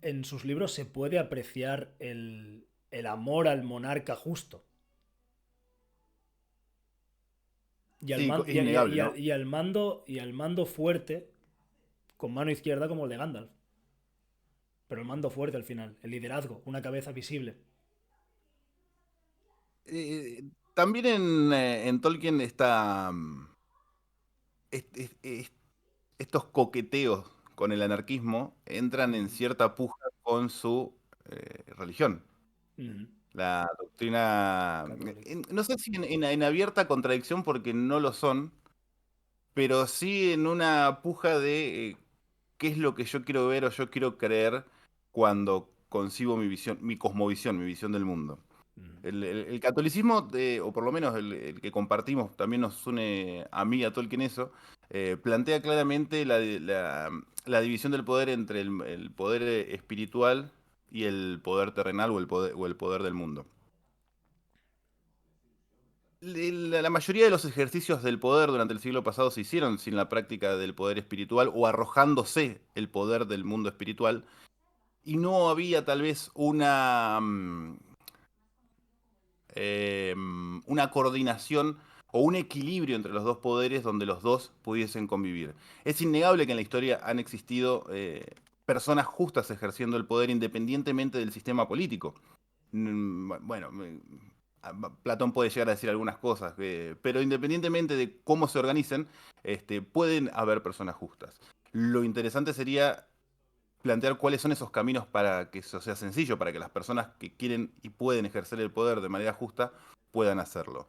en sus libros se puede apreciar el amor al monarca justo y al, Sí, man- es innegable, ¿no? y al mando fuerte con mano izquierda como el de Gandalf. Pero el mando fuerte al final, el liderazgo, una cabeza visible. Eh, También en Tolkien está estos coqueteos con el anarquismo entran en Ujú. cierta puja con su religión. Ujú. La doctrina, Católica. no sé si en abierta contradicción porque no lo son, pero sí en una puja de qué es lo que yo quiero ver o yo quiero creer cuando concibo mi visión, mi cosmovisión, mi visión del mundo. Ujú. El catolicismo, o por lo menos el que compartimos, también nos une a mí y a Tolkien eso, plantea claramente la división del poder entre el poder espiritual y el poder terrenal o el poder del mundo. La mayoría de los ejercicios del poder durante el siglo pasado se hicieron sin la práctica del poder espiritual o arrojándose el poder del mundo espiritual y no había tal vez una coordinación o un equilibrio entre los dos poderes donde los dos pudiesen convivir. Es innegable que en la historia han existido personas justas ejerciendo el poder independientemente del sistema político. Bueno, Platón puede llegar a decir algunas cosas, pero independientemente de cómo se organicen, pueden haber personas justas. Lo interesante sería plantear cuáles son esos caminos para que eso sea sencillo, para que las personas que quieren y pueden ejercer el poder de manera justa puedan hacerlo.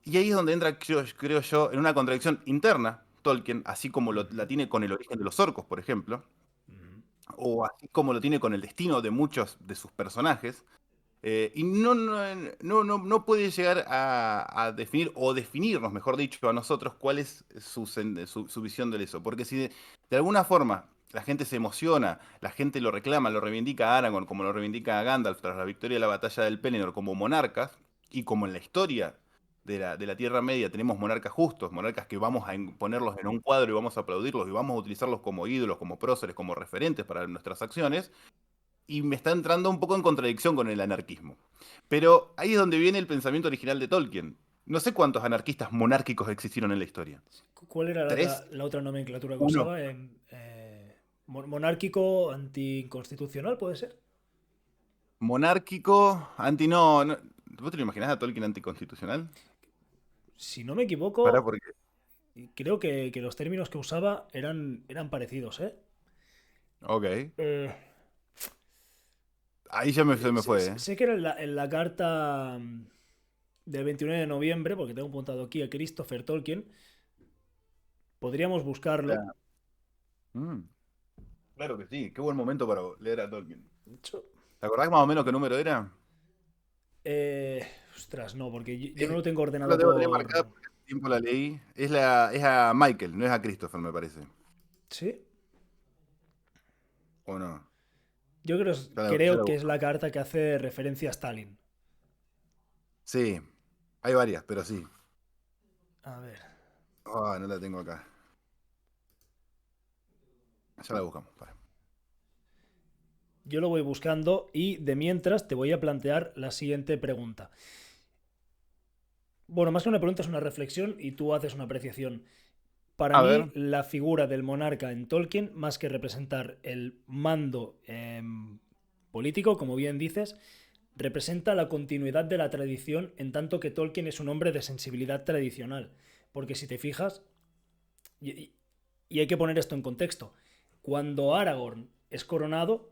Y ahí es donde entra, creo yo, en una contradicción interna, Tolkien, así como la Ujú. tiene con el origen de los orcos, por ejemplo, Ujú. o así como lo tiene con el destino de muchos de sus personajes, y no puede llegar a definir, o definirnos, mejor dicho, a nosotros cuál es su visión de eso. Porque si de alguna forma la gente se emociona, la gente lo reclama, lo reivindica a Aragorn, como lo reivindica a Gandalf tras la victoria de la batalla del Pelennor como monarcas, y como en la historia de la Tierra Media tenemos monarcas justos, monarcas que vamos a ponerlos en un cuadro y vamos a aplaudirlos y vamos a utilizarlos como ídolos, como próceres, como referentes para nuestras acciones, y me está entrando un poco en contradicción con el anarquismo. Pero ahí es donde viene el pensamiento original de Tolkien. No sé cuántos anarquistas monárquicos existieron en la historia. ¿Cuál era ¿Tres? la otra nomenclatura que ¿Uno? usaba? Monárquico, anticonstitucional, ¿puede ser? Monárquico, no. ¿Vos te lo imaginás a Tolkien anticonstitucional? Si no me Para equivoco, porque. creo que los términos que usaba eran parecidos, ¿eh? Ok. Eh, Ahí se me fue, ¿eh? sé que era en la carta del 29 de noviembre, porque tengo apuntado aquí a Christopher Tolkien. Podríamos buscarlo. Ya. Mm, claro que sí. Qué buen momento para leer a Tolkien. De hecho, ¿Te acordás más o menos qué número era? ostras, no, porque yo no Es- lo tengo yo la ordenado debo tener por... marcada porque hace tiempo la leí. Es a Michael, no es a Christopher, me parece. Sí, ¿O no? yo Ya la creo que es busco. la carta que hace referencia a Stalin. Sí, hay varias, pero sí. A ver, Ah, no la tengo acá. Ya la buscamos. yo lo voy buscando y de mientras te voy a plantear la siguiente pregunta. Bueno, más que una pregunta es una reflexión y tú haces una apreciación. Para A mí, ver. la figura del monarca en Tolkien, más que representar el mando político, como bien dices, representa la continuidad de la tradición en tanto que Tolkien es un hombre de sensibilidad tradicional. Porque si te fijas, y hay que poner esto en contexto, cuando Aragorn es coronado,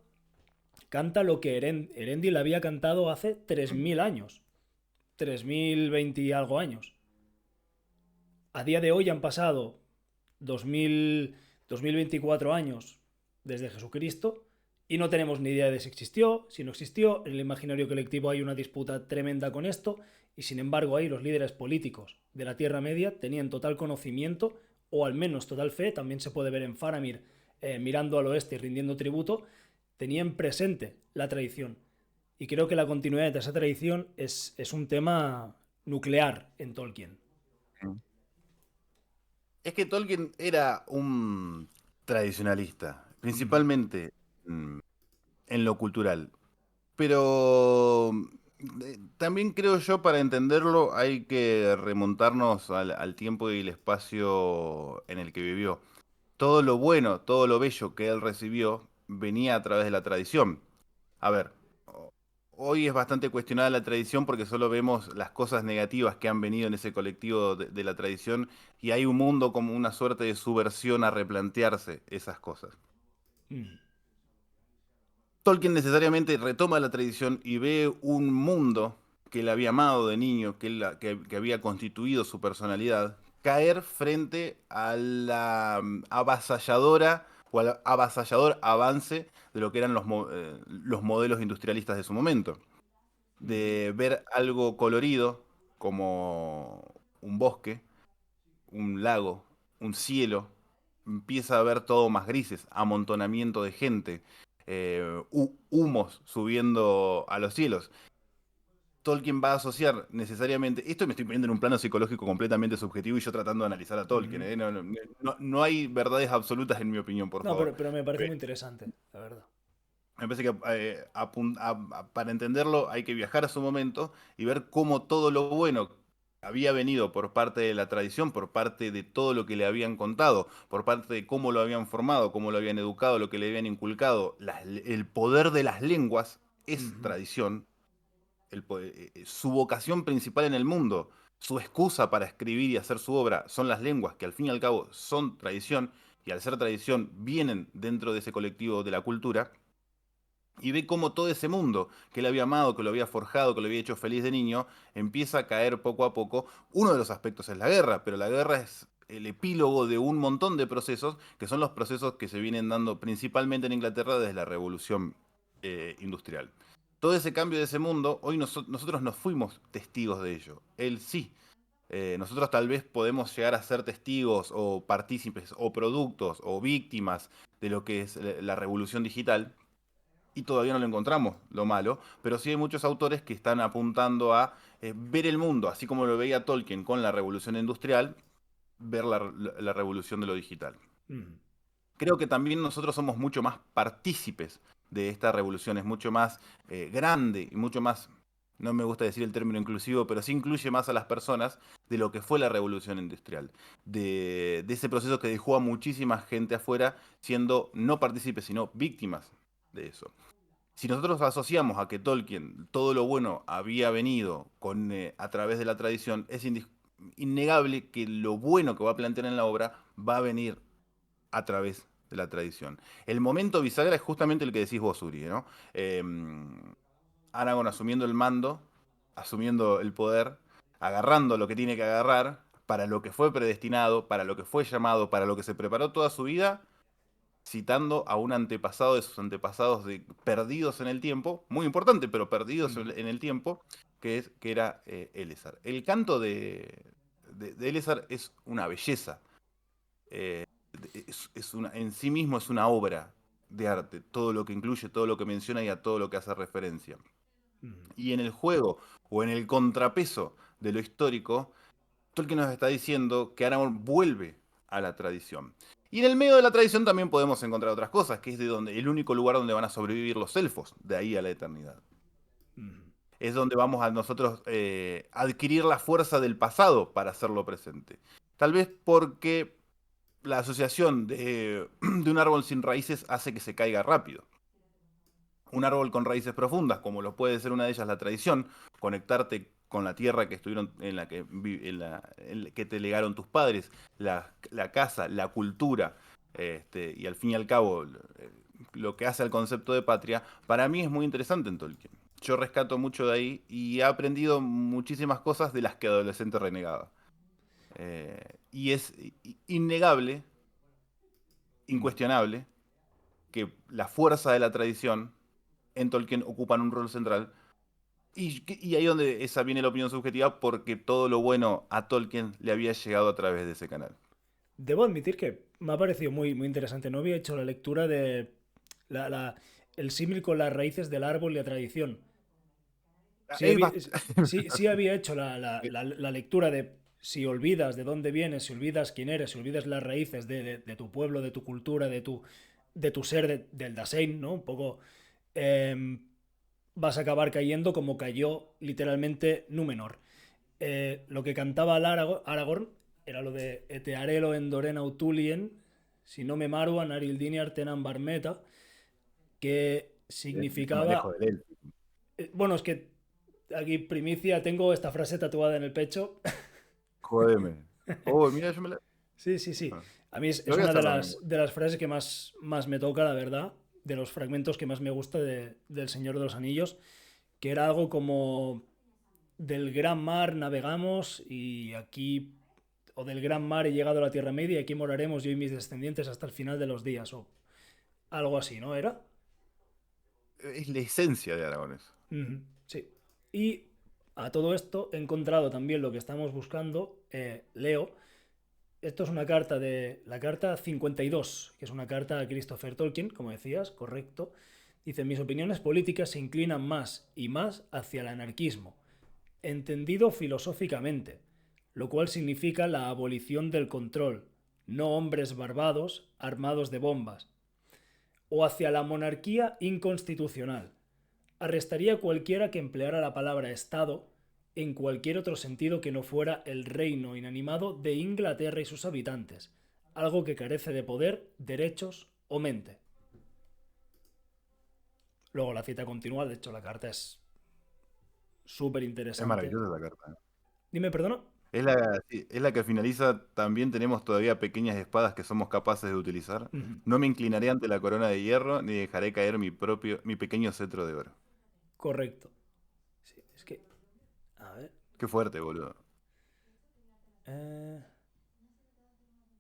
canta lo que Erendil había cantado hace 3.000 años. 3.020 y algo años. A día de hoy han pasado 2000, 2024 años desde Jesucristo y no tenemos ni idea de si existió, si no existió. En el imaginario colectivo hay una disputa tremenda con esto y sin embargo ahí los líderes políticos de la Tierra Media tenían total conocimiento o al menos total fe, también se puede ver en Faramir mirando al oeste y rindiendo tributo, tenían presente la tradición. Y creo que la continuidad de esa tradición es un tema nuclear en Tolkien. Es que Tolkien era un tradicionalista, Ujú. principalmente en lo cultural. Pero también creo yo, para entenderlo, hay que remontarnos al tiempo y el espacio en el que vivió. Todo lo bueno, todo lo bello que él recibió venía a través de la tradición. A ver, hoy es bastante cuestionada la tradición porque solo vemos las cosas negativas que han venido en ese colectivo de la tradición y hay un mundo como una suerte de subversión a replantearse esas cosas. Mm. Tolkien necesariamente retoma la tradición y ve un mundo que él había amado de niño, que había constituido su personalidad, caer frente a la avasalladora o al avasallador avance de lo que eran los modelos industrialistas de su momento. Ujú. De ver algo colorido como un bosque, un lago, un cielo, empieza a ver todo más grises, amontonamiento de gente, humos subiendo a los cielos. Tolkien va a asociar necesariamente, esto me estoy poniendo en un plano psicológico completamente subjetivo y yo tratando de analizar a Tolkien, Ujú. ¿eh? No hay verdades absolutas en mi opinión, por No, favor. pero me parece muy interesante, la verdad. Me parece que para entenderlo hay que viajar a su momento y ver cómo todo lo bueno había venido por parte de la tradición, por parte de todo lo que le habían contado, por parte de cómo lo habían formado, cómo lo habían educado, lo que le habían inculcado. El poder de las lenguas es Ujú. tradición, su vocación principal en el mundo, su excusa para escribir y hacer su obra son las lenguas, que al fin y al cabo son tradición, y al ser tradición vienen dentro de ese colectivo de la cultura y ve cómo todo ese mundo que él había amado, que lo había forjado, que lo había hecho feliz de niño, empieza a caer poco a poco. Uno de los aspectos es la guerra, pero la guerra es el epílogo de un montón de procesos, que son los procesos que se vienen dando principalmente en Inglaterra desde la Revolución Industrial. Todo ese cambio de ese mundo, hoy nosotros nos fuimos testigos de ello. Él sí. Nosotros tal vez podemos llegar a ser testigos o partícipes o productos o víctimas de lo que es la revolución digital, y todavía no lo encontramos, lo malo, pero sí hay muchos autores que están apuntando a ver el mundo, así como lo veía Tolkien con la revolución industrial, ver la revolución de lo digital. Ujú. Creo que también nosotros somos mucho más partícipes de esta revolución, es mucho más grande y mucho más, no me gusta decir el término inclusivo, pero sí incluye más a las personas de lo que fue la revolución industrial, de ese proceso que dejó a muchísima gente afuera siendo no partícipes, sino víctimas de eso. Si nosotros asociamos a que Tolkien todo lo bueno había venido a través de la tradición, es innegable que lo bueno que va a plantear en la obra va a venir a través de la tradición. El momento bisagra es justamente el que decís vos, Uri, ¿no? Eh, Aragorn asumiendo el mando, asumiendo el poder, agarrando lo que tiene que agarrar para lo que fue predestinado, para lo que fue llamado, para lo que se preparó toda su vida, citando a un antepasado de sus antepasados perdidos en el tiempo, muy importante, pero perdidos Ujú. en el tiempo, que era Elessar. El canto de Elessar es una belleza, eh, en sí mismo es una obra de arte, todo lo que incluye, todo lo que menciona y a todo lo que hace referencia. Ujú. Y en el juego o en el contrapeso de lo histórico, Tolkien nos está diciendo que Aragorn vuelve a la tradición. Y en el medio de la tradición también podemos encontrar otras cosas, que es de donde el único lugar donde van a sobrevivir los elfos, de ahí a la eternidad. Ujú. Es donde vamos a nosotros adquirir la fuerza del pasado para hacerlo presente. Tal vez porque la asociación de un árbol sin raíces hace que se caiga rápido. Un árbol con raíces profundas, como lo puede ser una de ellas la tradición, conectarte con la tierra que estuvieron en que te legaron tus padres, la casa, la cultura. Y al fin y al cabo, lo que hace al concepto de patria, para mí es muy interesante en Tolkien. Yo rescato mucho de ahí y he aprendido muchísimas cosas de las que adolescente renegaba. Y es innegable, Mm. incuestionable, que la fuerza de la tradición en Tolkien ocupan un rol central. Y ahí donde esa viene la opinión subjetiva, porque todo lo bueno a Tolkien le había llegado a través de ese canal. Debo admitir que me ha parecido muy, muy interesante. No había hecho la lectura de la- la- el símil con las raíces del árbol y la tradición. Sí Es había, bast- sí había hecho la lectura de si olvidas de dónde vienes, si olvidas quién eres, si olvidas las raíces de tu pueblo, de tu cultura, de tu ser, del Dasein, ¿no? Un poco em, vas a acabar cayendo como cayó literalmente Númenor. Lo que cantaba Aragorn era lo de Etearelo en Dorena Utulien, si no me maruan Arildini Artenan Barmeta, que Yo me alejo significaba. de él. Bueno, es que aquí primicia, tengo esta frase tatuada en el pecho. Jódeme. Oh, mira, yo me la. Sí, sí, sí. Ah, A mí es, lo es voy a una de hacer también. las frases que más me toca, la verdad, de los fragmentos que más me gusta del Señor de los Anillos, que era algo como del gran mar navegamos y aquí, o del gran mar he llegado a la Tierra Media y aquí moraremos yo y mis descendientes hasta el final de los días, o algo así, ¿no era? Es la esencia de Aragones. Ujú, sí. Y a todo esto he encontrado también lo que estamos buscando, Leo. Esto es una carta de la carta 52, que es una carta a Christopher Tolkien, como decías, correcto. Dice, mis opiniones políticas se inclinan más y más hacia el anarquismo, entendido filosóficamente, lo cual significa la abolición del control, no hombres barbados armados de bombas, o hacia la monarquía inconstitucional. Arrestaría a cualquiera que empleara la palabra Estado en cualquier otro sentido que no fuera el reino inanimado de Inglaterra y sus habitantes, algo que carece de poder, derechos o mente. Luego la cita continúa, de hecho la carta es súper Es interesante. maravillosa la carta. Dime, perdona. Sí, es la que finaliza. También tenemos todavía pequeñas espadas que somos capaces de utilizar. Ujú, No me inclinaré ante la corona de hierro, ni dejaré caer mi pequeño cetro de oro. correcto. Sí, es que, a ver. Qué fuerte, boludo. eh,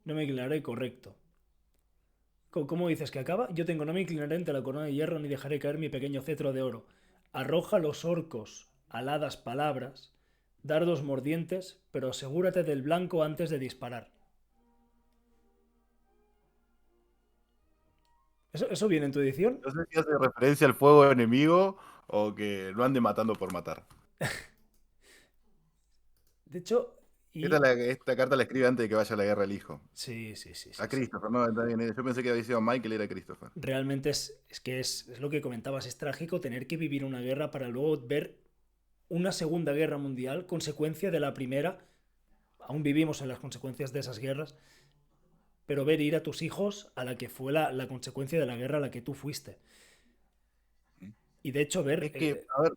no me inclinaré, correcto. ¿Cómo dices que acaba? Yo tengo, no me inclinaré ante la corona de hierro ni dejaré caer mi pequeño cetro de oro. Arroja los orcos aladas palabras, dardos mordientes, pero asegúrate del blanco antes de disparar. ¿Eso viene en tu edición? No sé si hace referencia al fuego enemigo o que no ande matando por matar. De hecho, y... Esta carta la escribe antes de que vaya a la guerra el hijo. Sí, sí, sí, A sí, sí. Christopher, no, está bien. Yo pensé que había sido Michael, era Christopher. Realmente es que es lo que comentabas, es trágico tener que vivir una guerra para luego ver una segunda guerra mundial, consecuencia de la primera. Aún vivimos en las consecuencias de esas guerras, pero ver ir a tus hijos a la que fue la consecuencia de la guerra a la que tú fuiste. Y de hecho ver... Es que, a ver,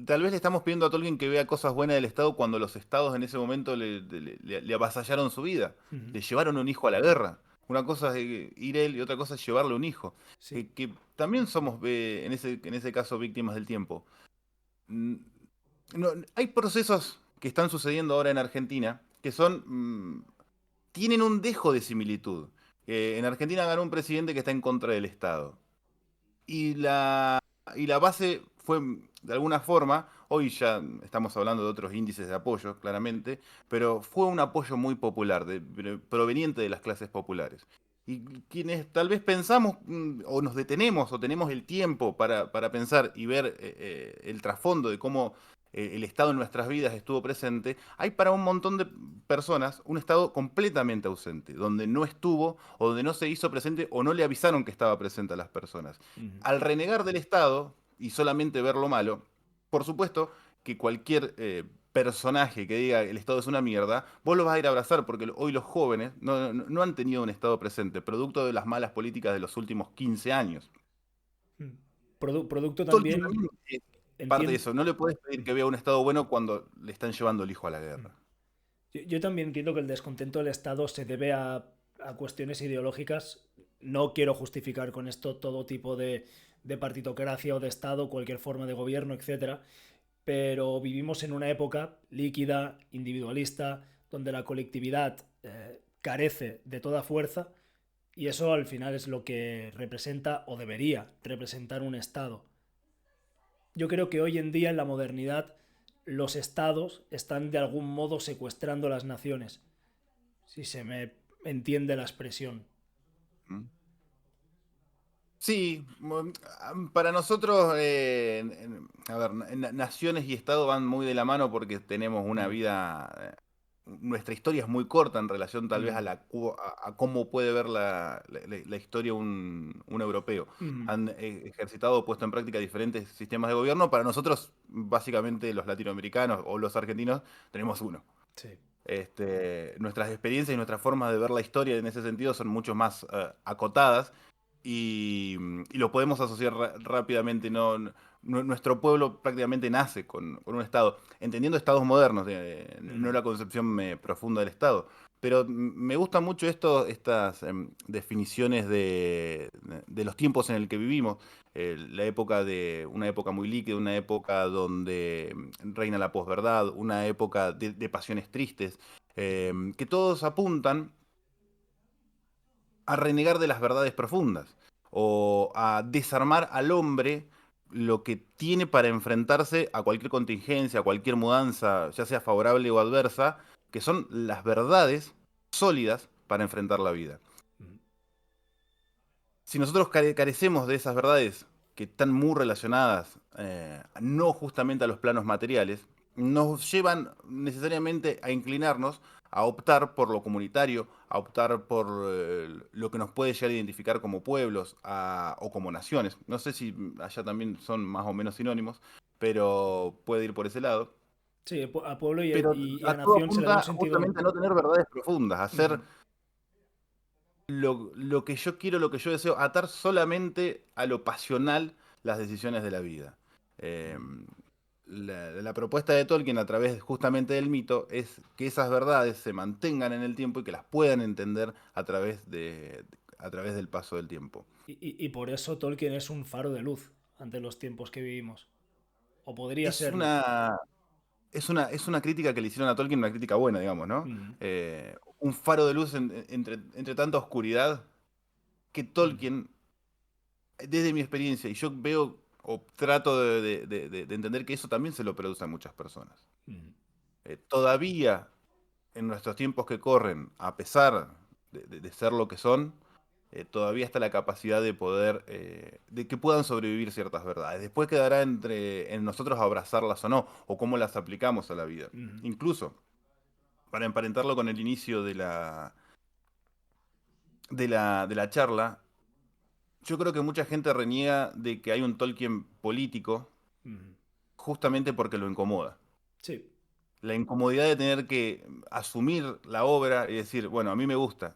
tal vez le estamos pidiendo a Tolkien que vea cosas buenas del Estado cuando los estados en ese momento le avasallaron su vida. ujú, Le llevaron un hijo a la guerra. Una cosa es ir él y otra cosa es llevarle un hijo. sí. Que también somos, en ese caso, víctimas del tiempo. Mm, no, hay procesos que están sucediendo ahora en Argentina que tienen un dejo de similitud. En Argentina ganó un presidente que está en contra del Estado. Y la base fue, de alguna forma, hoy ya estamos hablando de otros índices de apoyo, claramente, pero fue un apoyo muy popular, proveniente de las clases populares. Y quienes tal vez pensamos o nos detenemos o tenemos el tiempo para pensar y ver el trasfondo de cómo el Estado en nuestras vidas estuvo presente, hay para un montón de personas un Estado completamente ausente, donde no estuvo o donde no se hizo presente o no le avisaron que estaba presente a las personas. Ujú, Al renegar del Estado y solamente ver lo malo, por supuesto que cualquier personaje que diga el Estado es una mierda, vos lo vas a ir a abrazar porque hoy los jóvenes no han tenido un Estado presente, producto de las malas políticas de los últimos 15 años. ujú. Producto Tolkien también, también parte de entiendo... eso, no le podés pedir que vea un Estado bueno cuando le están llevando el hijo a la guerra. Yo también entiendo que el descontento del Estado se debe a cuestiones ideológicas. No quiero justificar con esto todo tipo de partitocracia o de Estado, cualquier forma de gobierno, etcétera, pero vivimos en una época líquida, individualista, donde la colectividad carece de toda fuerza y eso al final es lo que representa o debería representar un Estado. Yo creo que hoy en día en la modernidad los estados están de algún modo secuestrando las naciones, si se me entiende la expresión. ¿Mm? Sí, para nosotros, a ver, naciones y Estado van muy de la mano porque tenemos una Mm, vida, nuestra historia es muy corta en relación tal vez a, mm, a cómo puede ver la historia un europeo. mm, Han ejercitado o puesto en práctica diferentes sistemas de gobierno. Para nosotros, básicamente los latinoamericanos o los argentinos, tenemos uno. sí. Nuestras experiencias y nuestras formas de ver la historia en ese sentido son mucho más acotadas y lo podemos asociar rápidamente. Nuestro pueblo prácticamente nace con un Estado, entendiendo estados modernos, no Mm, la concepción profunda del Estado. Pero me gusta mucho estas definiciones de los tiempos en el que vivimos. La época de una época muy líquida, una época donde reina la posverdad, una época de pasiones tristes, que todos apuntan a renegar de las verdades profundas o a desarmar al hombre lo que tiene para enfrentarse a cualquier contingencia, a cualquier mudanza, ya sea favorable o adversa, que son las verdades sólidas para enfrentar la vida. mm, Si nosotros carecemos de esas verdades que están muy relacionadas, no justamente a los planos materiales, nos llevan necesariamente a inclinarnos a optar por lo comunitario, a optar por lo que nos puede llegar a identificar como pueblos o como naciones. No sé si allá también son más o menos sinónimos, pero puede ir por ese lado. sí, a pueblo Pero y a a todo nación se le da un apunta sentido. justamente a no tener verdades profundas, a ser Ujú, lo que yo quiero, lo que yo deseo, atar solamente a lo pasional las decisiones de la vida. Eh, ujú. la propuesta de Tolkien a través justamente del mito es que esas verdades se mantengan en el tiempo y que las puedan entender a través del paso del tiempo. Y por eso Tolkien es un faro de luz ante los tiempos que vivimos. O podría Es serlo. una, es una crítica que le hicieron a Tolkien, una crítica buena, digamos, ¿no? Ujú, Un faro de luz entre tanta oscuridad que ujú, Tolkien desde mi experiencia, y yo veo o trato de entender que eso también se lo produce a muchas personas. ujú. Todavía en nuestros tiempos que corren, a pesar de ser lo que son, todavía está la capacidad de poder, de que puedan sobrevivir ciertas verdades. Después quedará en nosotros abrazarlas o no, o cómo las aplicamos a la vida. Ujú. Incluso, para emparentarlo con el inicio de la charla, yo creo que mucha gente reniega de que hay un Tolkien político Ujú. justamente porque lo incomoda. Sí, La incomodidad de tener que asumir la obra y decir, bueno, a mí me gusta.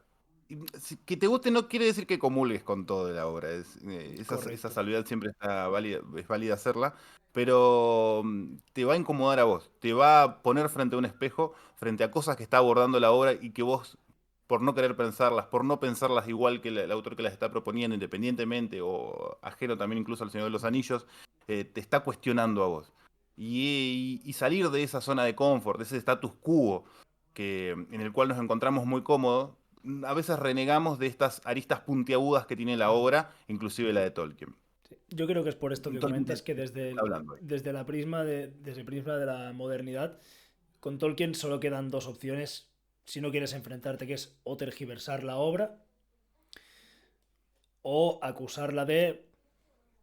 Y que te guste no quiere decir que comulgues con todo de la obra. Esa correcto. salvedad siempre está válida, es válida hacerla, pero te va a incomodar a vos. Te va a poner frente a un espejo, frente a cosas que está abordando la obra y que vos, por no querer pensarlas, por no pensarlas igual que el autor que las está proponiendo, independientemente o ajeno también incluso al Señor de los Anillos, te está cuestionando a vos y salir de esa zona de confort, de ese status quo en el cual nos encontramos muy cómodos, a veces renegamos de estas aristas puntiagudas que tiene la Ujú. obra, inclusive la de Tolkien. Yo creo que es por esto que Tolkien comentas que está hablando ahí. desde el prisma de la modernidad, con Tolkien solo quedan dos opciones si no quieres enfrentarte, que es o tergiversar la obra o acusarla de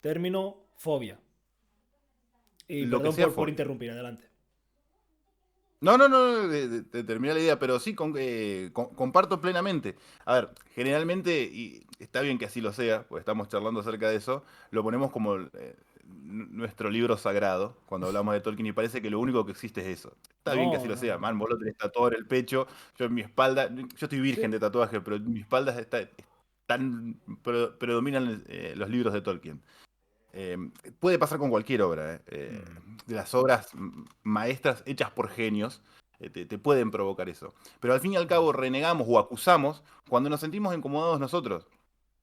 término fobia. Y Lo que perdón sea por fobia. interrumpir, adelante. No, no, no, de terminar la idea, pero sí, comparto plenamente. A ver, generalmente, y está bien que así lo sea, pues estamos charlando acerca de eso, lo ponemos como nuestro libro sagrado cuando hablamos de Tolkien y parece que lo único que existe es eso. Está bien que así No, lo no, sea, no. man, vos lo tenés tatuado en el pecho, yo en mi espalda, yo estoy Sí. virgen de tatuaje, pero en mi espalda predominan los libros de Tolkien. Eh, Puede pasar con cualquier obra, Mm, de las obras maestras hechas por genios. te pueden provocar eso. Pero al fin y al cabo renegamos o acusamos cuando nos sentimos incomodados nosotros,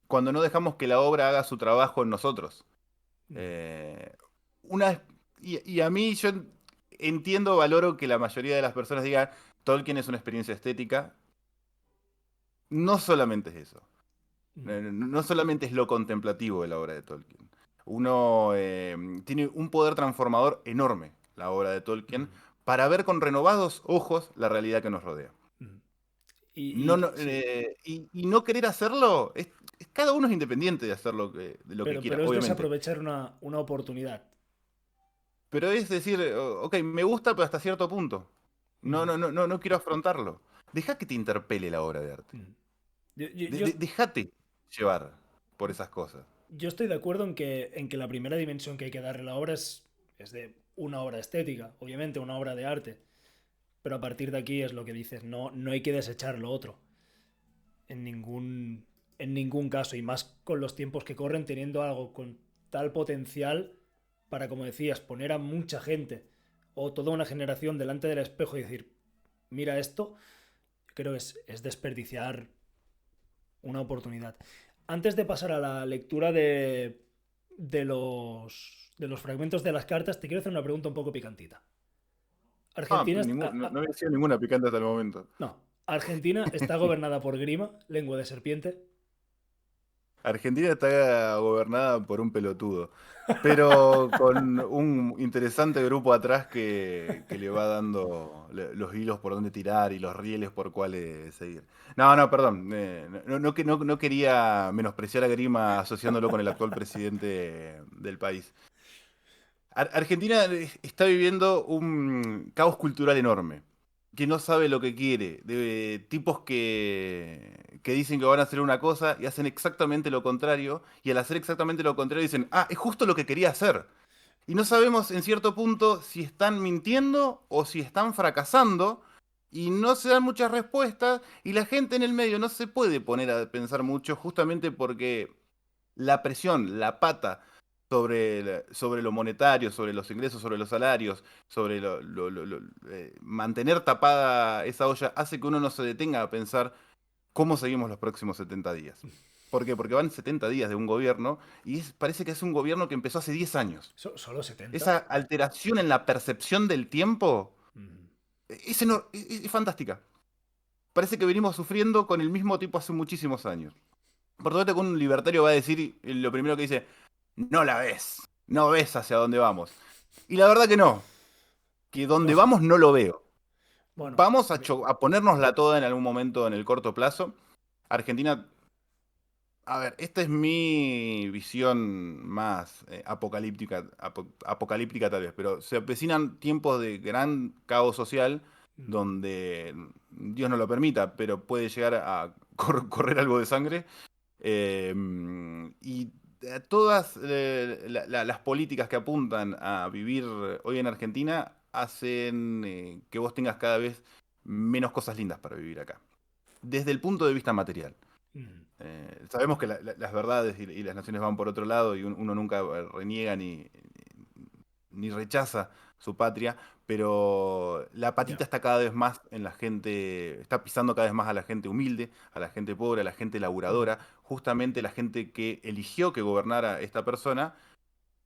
cuando no dejamos que la obra haga su trabajo en nosotros. Eh, una, y a mí yo entiendo, valoro que la mayoría de las personas digan, Tolkien es una experiencia estética. No solamente es eso. No solamente es lo contemplativo de la obra de Tolkien. Uno tiene un poder transformador enorme, la obra de Tolkien, para ver con renovados ojos la realidad que nos rodea. No, no, Sí, y no querer hacerlo, cada uno es independiente de hacer de lo que quiera, pero es obviamente. desaprovechar una oportunidad. Pero es decir, ok, me gusta, pero hasta cierto punto. No, Mm, no, no, no, no quiero afrontarlo. Deja que te interpele la obra de arte. mm. Yo, yo- yo- Déjate llevar por esas cosas. yo estoy de acuerdo en que la primera dimensión que hay que darle a la obra es de una obra estética, obviamente, una obra de arte. Pero a partir de aquí es lo que dices, no hay que desechar lo otro. En ningún, en ningún caso. Y más con los tiempos que corren, teniendo algo con tal potencial para, como decías, poner a mucha gente o toda una generación delante del espejo y decir, mira esto, creo que es desperdiciar una oportunidad. Antes de pasar a la lectura de los fragmentos de las cartas, te quiero hacer una pregunta un poco picantita. Argentina, No había sido ninguna picante hasta el momento. no, Argentina está gobernada por Grima, lengua de serpiente. Argentina está gobernada por un pelotudo, pero con un interesante grupo atrás que le va dando los hilos por dónde tirar y los rieles por cuáles seguir. No, no, perdón. No quería menospreciar a Grima asociándolo con el actual presidente del país. Argentina está viviendo un caos cultural enorme, que no sabe lo que quiere, de tipos que dicen que van a hacer una cosa y hacen exactamente lo contrario, y al hacer exactamente lo contrario dicen, ah, es justo lo que quería hacer. Y no sabemos en cierto punto si están mintiendo o si están fracasando, y no se dan muchas respuestas, y la gente en el medio no se puede poner a pensar mucho justamente porque la presión, la pata sobre lo monetario, sobre los ingresos, sobre los salarios, sobre mantener tapada esa olla, hace que uno no se detenga a pensar cómo seguimos los próximos 70 días. ¿Por qué? Porque van 70 días de un gobierno y parece que es un gobierno que empezó hace 10 años. Solo 70. Esa alteración en la percepción del tiempo es fantástica. Parece que venimos sufriendo con el mismo tipo hace muchísimos años. Por suerte, que un libertario va a decir lo primero que dice, no la ves, no ves hacia dónde vamos. Y la verdad que no, que No, donde vamos no lo veo. bueno, Vamos a ponernosla toda en algún momento en el corto plazo. Argentina, a ver, esta es mi visión más apocalíptica, apocalíptica tal vez, pero se avecinan tiempos de gran caos social donde Dios no lo permita, pero puede llegar a correr algo de sangre. Y todas las políticas que apuntan a vivir hoy en Argentina hacen que vos tengas cada vez menos cosas lindas para vivir acá, desde el punto de vista material. Sabemos que las verdades y las naciones van por otro lado y uno nunca reniega ni rechaza su patria, pero la patita ya. está cada vez más en la gente, está pisando cada vez más a la gente humilde, a la gente pobre, a la gente laburadora, justamente la gente que eligió que gobernara esta persona,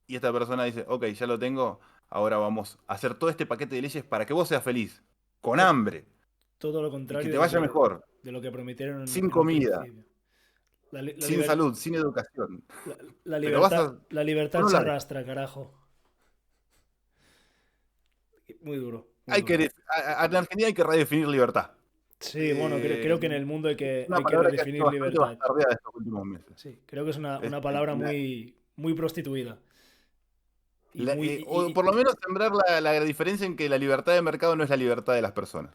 y esta persona dice, ok, ya lo tengo, ahora vamos a hacer todo este paquete de leyes para que vos seas feliz, con To- hambre, Todo lo y que contrario te vaya mejor, de lo que prometieron sin en un comida, principio. La, li- la sin liber- salud, sin educación. la Pero vas libertad, a... la libertad Por un se lado, arrastra, carajo. Muy duro, muy hay duro. que, en Argentina hay que redefinir libertad. Sí, bueno, creo Eh, que en el mundo hay que, una hay que palabra que ha sido redefinir bastante libertad. bastardeada estos últimos meses. Sí, creo que es una Este, palabra muy prostituida. Y muy. o por lo menos sembrar la diferencia en que la libertad de mercado no es la libertad de las personas.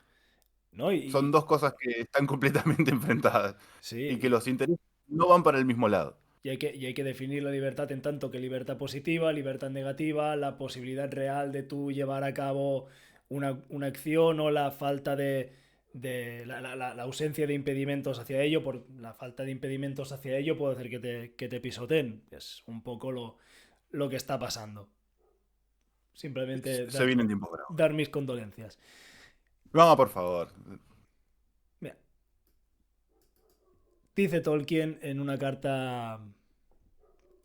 ¿No? Son dos cosas que están completamente enfrentadas y que Sí, los intereses no van para el mismo lado. y hay que definir la libertad en tanto que libertad positiva, libertad negativa, la posibilidad real de tú llevar a cabo una acción o la falta la ausencia de impedimentos hacia ello, por la falta de impedimentos hacia ello puede hacer que te pisoteen. Es un poco lo que está pasando. Simplemente Se vienen tiempos bravos. dar mis condolencias. No, por favor. Mira, dice Tolkien en una carta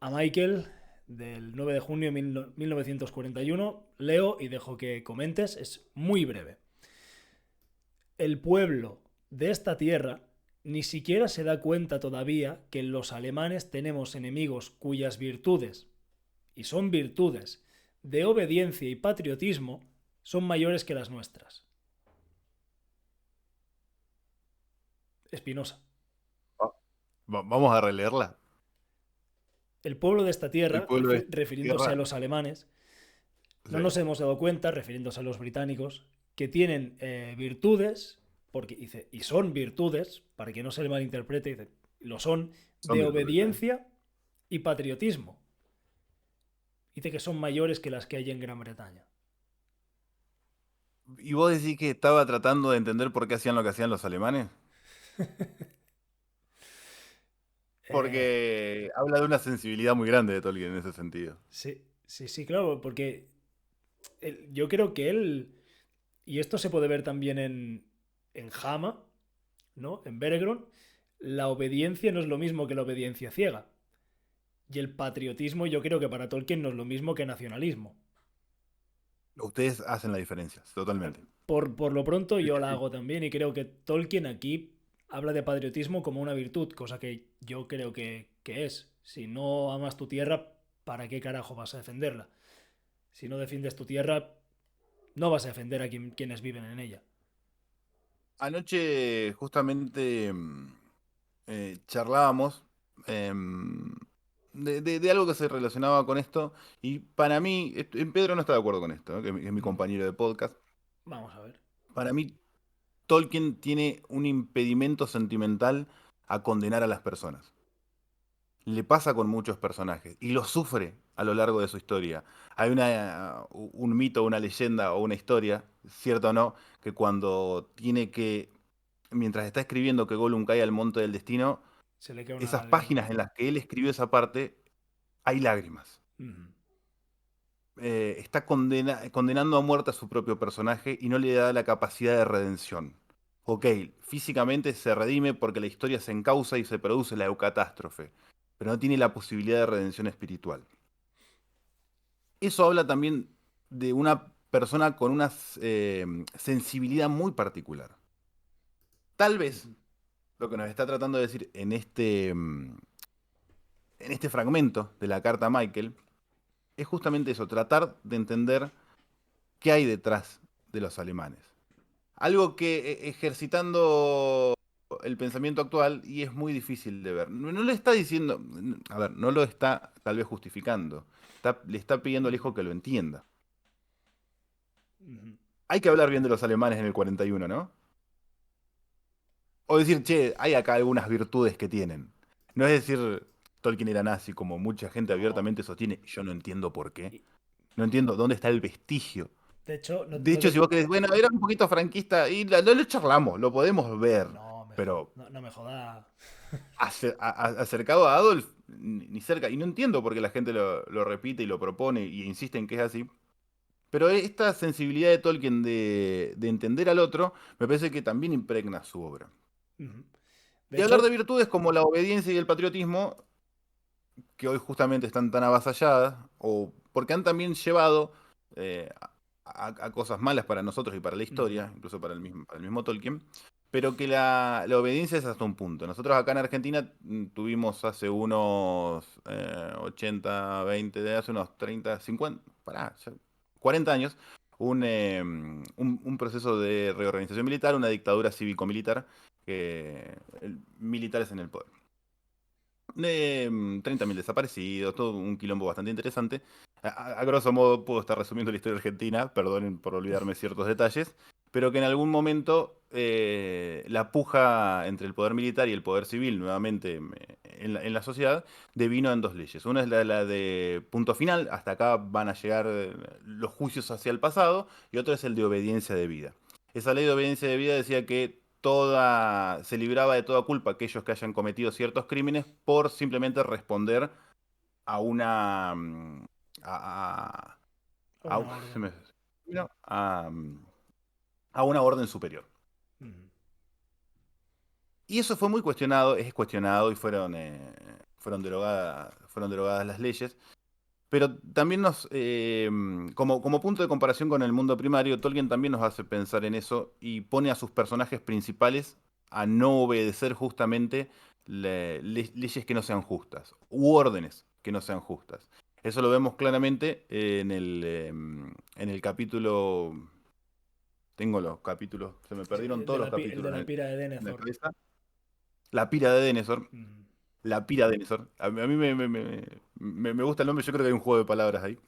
a Michael del 9 de junio de 1941, leo y dejo que comentes, es muy breve. El pueblo de esta tierra ni siquiera se da cuenta todavía que los alemanes tenemos enemigos cuyas virtudes, y son virtudes, de obediencia y patriotismo, son mayores que las nuestras. Espinosa. Ah, vamos a releerla. El pueblo de esta El tierra, pueblo de esta refiriéndose a tierra. los alemanes, no Sí, nos hemos dado cuenta, refiriéndose a los británicos, que tienen virtudes, porque dice, y son virtudes, para que no se le malinterprete, dice, lo son, son de virtudes. obediencia y patriotismo. Dice que son mayores que las que hay en Gran Bretaña. ¿Y vos decís que estaba tratando de entender por qué hacían lo que hacían los alemanes? Eh, Porque habla de una sensibilidad muy grande de Tolkien en ese sentido. sí, sí, sí, claro, porque yo creo que él, y esto se puede ver también en Hama, ¿no? En Beregron, la obediencia no es lo mismo que la obediencia ciega. Y el patriotismo yo creo que para Tolkien no es lo mismo que nacionalismo. Ustedes hacen la diferencia, totalmente. Por lo pronto Sí, yo la sí, hago también y creo que Tolkien aquí habla de patriotismo como una virtud, cosa que yo creo que es. Si no amas tu tierra, ¿para qué carajo vas a defenderla? Si no defiendes tu tierra, no vas a defender a quienes viven en ella. anoche justamente charlábamos de algo que se relacionaba con esto y para mí, Pedro no está de acuerdo con esto, ¿no? Que es mi Mm, compañero de podcast. vamos a ver. Para mí, Tolkien tiene un impedimento sentimental a condenar a las personas. Le pasa con muchos personajes y lo sufre a lo largo de su historia. Hay un mito, una leyenda o una historia, cierto o no, que cuando tiene que, mientras está escribiendo que Gollum cae al monte del destino, Se le cae una esas lágrima. páginas en las que él escribió esa parte, hay lágrimas. Mm, Está condenando a muerte a su propio personaje y no le da la capacidad de redención. Ok, físicamente se redime porque la historia se encausa y se produce la eucatástrofe, pero no tiene la posibilidad de redención espiritual. Eso habla también de una persona con una sensibilidad muy particular. Tal vez ujú, lo que nos está tratando de decir en este fragmento de la carta a Michael es justamente eso, tratar de entender qué hay detrás de los alemanes. Algo que ejercitando el pensamiento actual y es muy difícil de ver. No, no le está diciendo, a ver, no lo está tal vez justificando. Le está pidiendo al ujú, hijo que lo entienda. ujú. Hay que hablar bien de los alemanes en el 41, ¿no? O decir, che, hay acá algunas virtudes que tienen. No es decir, Tolkien era nazi, como mucha gente No. abiertamente sostiene. Yo no entiendo por qué. Y, No entiendo dónde está el vestigio. de hecho, De hecho, si vos querés, bueno, era un poquito franquista y lo charlamos, lo podemos ver. no, Pero no, no me joda. acercado a Adolf, ni cerca. Y no entiendo por qué la gente lo repite y lo propone y insiste en que es así. Pero esta sensibilidad de Tolkien de entender al otro, me parece que también impregna su obra. Ujú. De Y hablar de hecho, virtudes como la obediencia y el patriotismo, que hoy justamente están tan avasalladas, o porque han también llevado a cosas malas para nosotros y para la ujú, historia, incluso para el mismo Tolkien, pero que la obediencia es hasta un punto. Nosotros acá en Argentina tuvimos hace unos 80, 20, de hace unos 30, 50, pará, ya, 40 años, un proceso de reorganización militar, una dictadura cívico-militar, militares en el poder. 30.000 desaparecidos, todo un quilombo bastante interesante. A grosso modo puedo estar resumiendo la historia argentina, perdonen por olvidarme ciertos detalles, pero que en algún momento la puja entre el poder militar y el poder civil nuevamente en la sociedad devino en dos leyes. Una es la de punto final, hasta acá van a llegar los juicios hacia el pasado, y otra es el de obediencia de vida. Esa ley de obediencia de vida decía que se libraba de toda culpa aquellos que hayan cometido ciertos crímenes por simplemente responder a una a, a a- una se orden. me- no, a, a una orden superior. Ujú. Y eso fue muy cuestionado, es cuestionado y fueron derogadas las leyes. Pero también como punto de comparación con el mundo primario, Tolkien también nos hace pensar en eso y pone a sus personajes principales a no obedecer justamente leyes que no sean justas, u órdenes que no sean justas. Eso lo vemos claramente en el capítulo. Tengo los capítulos, se me Sí, perdieron todos los el de capítulos la pira de en la Denethor. cabeza. La pira de Denethor. Ujú. La pira de Denethor. A mí me gusta el nombre, yo creo que hay un juego de palabras ahí.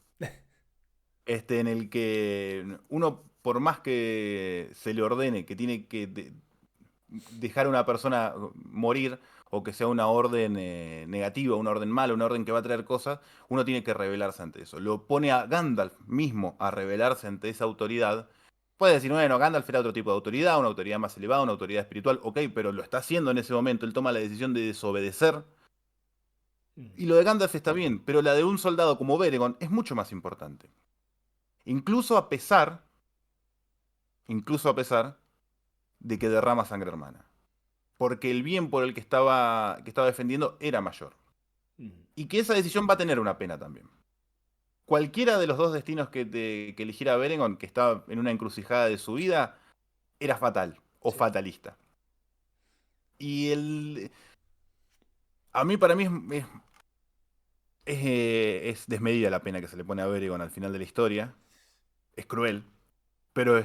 En el que uno, por más que se le ordene que tiene que dejar a una persona morir, o que sea una orden negativa, una orden mala, una orden que va a traer cosas, uno tiene que rebelarse ante eso. Lo pone a Gandalf mismo a rebelarse ante esa autoridad. Puede decir, bueno, Gandalf era otro tipo de autoridad, una autoridad más elevada, una autoridad espiritual, ok, pero lo está haciendo en ese momento, él toma la decisión de desobedecer. Ujú. Y lo de Gandalf está bien, pero la de un soldado como Beregond es mucho más importante. Incluso a pesar, incluso a pesar de que derrama sangre hermana. Porque el bien por el que estaba defendiendo era mayor. Ujú. Y que esa decisión va a tener una pena también. Cualquiera de los dos destinos que eligiera Berengon, que estaba en una encrucijada de su vida, era fatal o Sí. fatalista. Y para mí es desmedida la pena que se le pone a Berengon al final de la historia. Es cruel, pero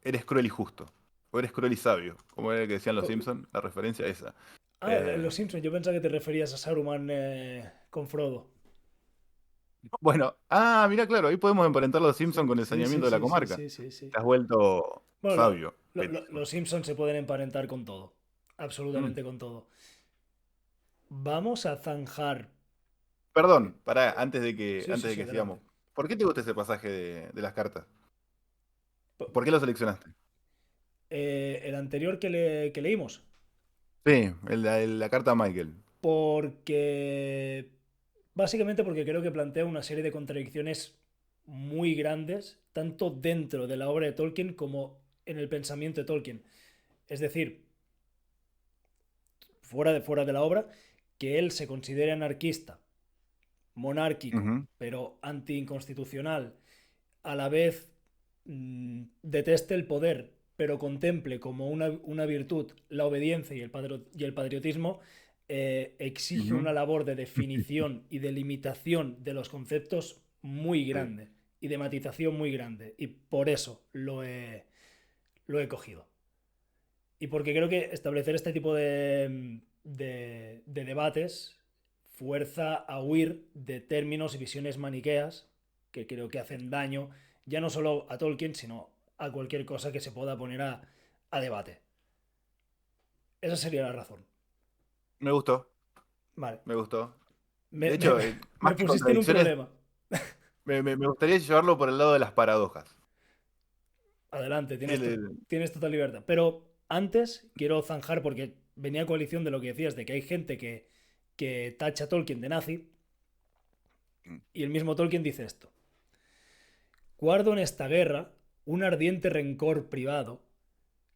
eres cruel y justo. O eres cruel y sabio, como era el que decían los Co- Simpsons, la referencia esa. Los Eh, Simpsons, yo pensaba que te referías a Saruman con Frodo. bueno, mira, claro, ahí podemos emparentar los Simpsons con el Sí, sí, saneamiento de la sí, sí, comarca. sí, sí, sí. Te has vuelto Bueno, sabio, los petismo. Simpsons se pueden emparentar con todo. Mm. Absolutamente con todo. Vamos a zanjar. Perdón, pará, Sí, sí, antes de sí, que sigamos. adelante. ¿Por qué te gusta ese pasaje de las cartas? Po- ¿Por qué lo seleccionaste? el anterior que leímos. Sí, la carta a Michael. Porque. Básicamente porque creo que plantea una serie de contradicciones muy grandes, tanto dentro de la obra de Tolkien como en el pensamiento de Tolkien. Es decir, fuera de la obra, que él se considere anarquista, monárquico, Ujú. pero antiinconstitucional, a la vez deteste el poder, pero contemple como una virtud la obediencia y el patriotismo, exige Ujú. una labor de definición y de limitación de los conceptos muy Sí. grande y de matización muy grande. Y por eso lo he cogido. Y porque creo que establecer este tipo de debates fuerza a huir de términos y visiones maniqueas que creo que hacen daño ya no solo a Tolkien, sino a cualquier cosa que se pueda poner a debate. Esa sería la razón. Me gustó, Vale. me gustó. Me, De me- hecho, me más que pusiste en un contradicciones, problema. me gustaría llevarlo por el lado de las paradojas. Adelante, El- el- tienes total libertad. Pero antes quiero zanjar, porque venía a coalición de lo que decías, de que hay gente que tacha a Tolkien de nazi, y el mismo Tolkien dice esto. Guardo en esta guerra un ardiente rencor privado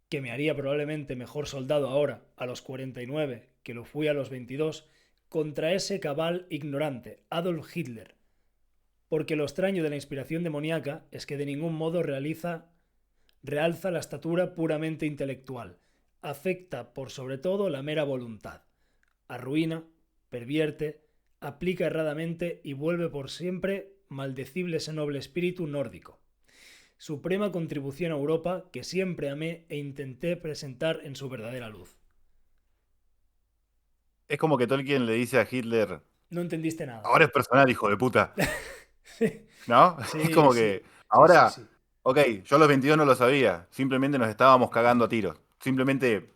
que me haría probablemente mejor soldado ahora, a los 49, que lo fui a los 22, contra ese cabal ignorante, Adolf Hitler, porque lo extraño de la inspiración demoníaca es que de ningún modo realza la estatura puramente intelectual, afecta por sobre todo la mera voluntad, arruina, pervierte, aplica erradamente y vuelve por siempre maldecible ese noble espíritu nórdico. Suprema contribución a Europa que siempre amé e intenté presentar en su verdadera luz. es como que Tolkien le dice a Hitler, No entendiste nada. ahora es personal, hijo de puta. Sí, ¿No? Es sí, como sí, que sí, sí, ahora, sí. ok, yo a los 22 no lo sabía, simplemente nos estábamos cagando a tiros, simplemente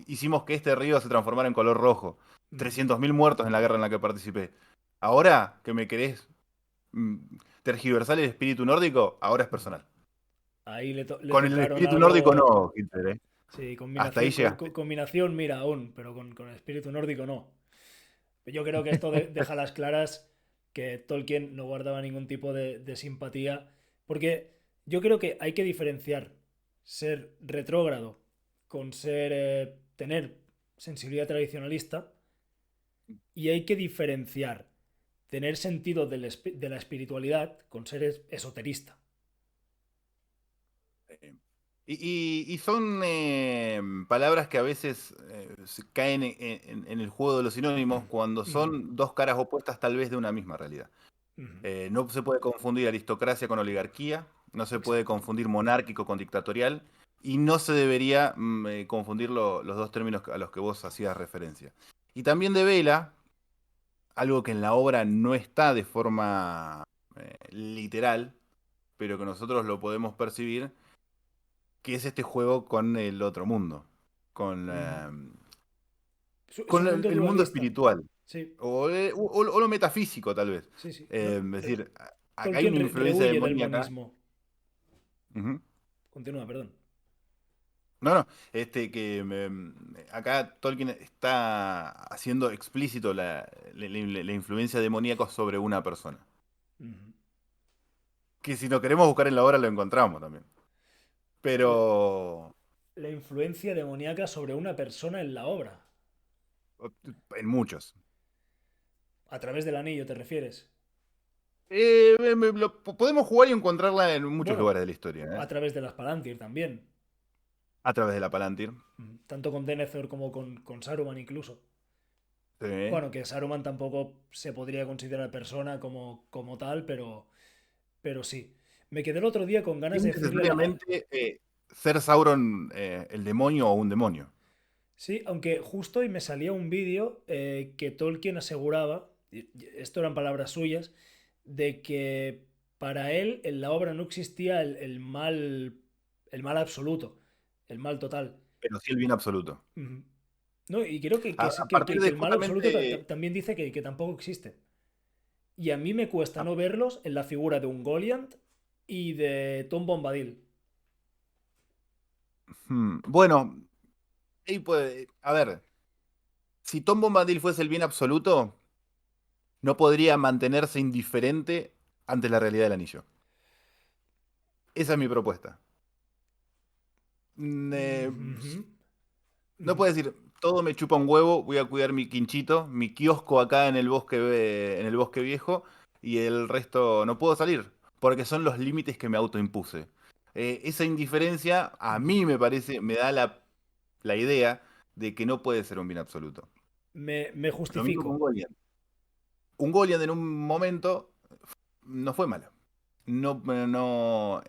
hicimos que este río se transformara en color rojo, 300.000 muertos en la guerra en la que participé. Ahora que me querés mm, tergiversar el espíritu nórdico, ahora es personal. Ahí le Con el tocaron espíritu nórdico algo. no, Hitler, ¿eh? Sí, Hasta ahí combinación, llegaste. combinación mira aún, pero con el espíritu nórdico no. Yo creo que esto deja las claras que Tolkien no guardaba ningún tipo de simpatía, porque yo creo que hay que diferenciar. ser retrógrado con ser tener sensibilidad tradicionalista y hay que diferenciar tener sentido de la espiritualidad con ser esoterista. Eh, y son palabras que a veces se caen en el juego de los sinónimos cuando Ujú, son dos caras opuestas tal vez de una misma realidad. ujú. No se puede confundir aristocracia con oligarquía, no se puede Exacto. confundir monárquico con dictatorial y no se debería confundir los dos términos a los que vos hacías referencia. Y también devela algo que en la obra no está de forma literal, pero que nosotros lo podemos percibir, que es este juego con el otro mundo, con, Ujú. eh, Es un con mundo el mundo dualista. espiritual, Sí, o lo metafísico tal vez. sí, sí. No, Es decir, acá hay Tolkien una influencia rehuye del demoníaca. monismo. Ujú. Continúa, perdón. No, no, acá Tolkien está haciendo explícito la influencia demoníaca sobre una persona. Ujú. Que si lo queremos buscar en la obra lo encontramos también. La, Pero la influencia demoníaca sobre una persona en la obra. en muchos. A través del anillo, ¿te refieres? Podemos jugar y encontrarla en muchos Bueno, lugares de la historia, a ¿eh? través de las Palantir también. A través de la Palantir. Tanto con Denethor como con Saruman incluso. Sí. Bueno, que Saruman tampoco se podría considerar persona como tal, pero sí. Me quedé el otro día con ganas Sin de decirle la... necesariamente ser Sauron el demonio o un demonio. Sí, aunque justo hoy me salía un vídeo que Tolkien aseguraba, y esto eran palabras suyas, de que para él en la obra no existía el mal absoluto, el mal total. Pero sí el bien absoluto. Ujú. No, y creo A, a partir que de el mal absoluto justamente. también dice que tampoco existe. Y a mí me cuesta no verlos en la figura de un Goliath y de Tom Bombadil. Bueno, a ver, si Tom Bombadil fuese el bien absoluto, no podría mantenerse indiferente ante la realidad del anillo. Esa es mi propuesta. Mm, eh, Ujú, no ujú, puede decir, todo me chupa un huevo, voy a cuidar mi quinchito, mi kiosco acá en el bosque viejo, y el resto no puedo salir, porque son los límites que me autoimpuse. Esa indiferencia a ujú. mí me parece, me da la idea de que no puede ser un bien absoluto. Me Lo mismo con justifico. Goliath. Un Goliath en un momento no fue malo. No, no,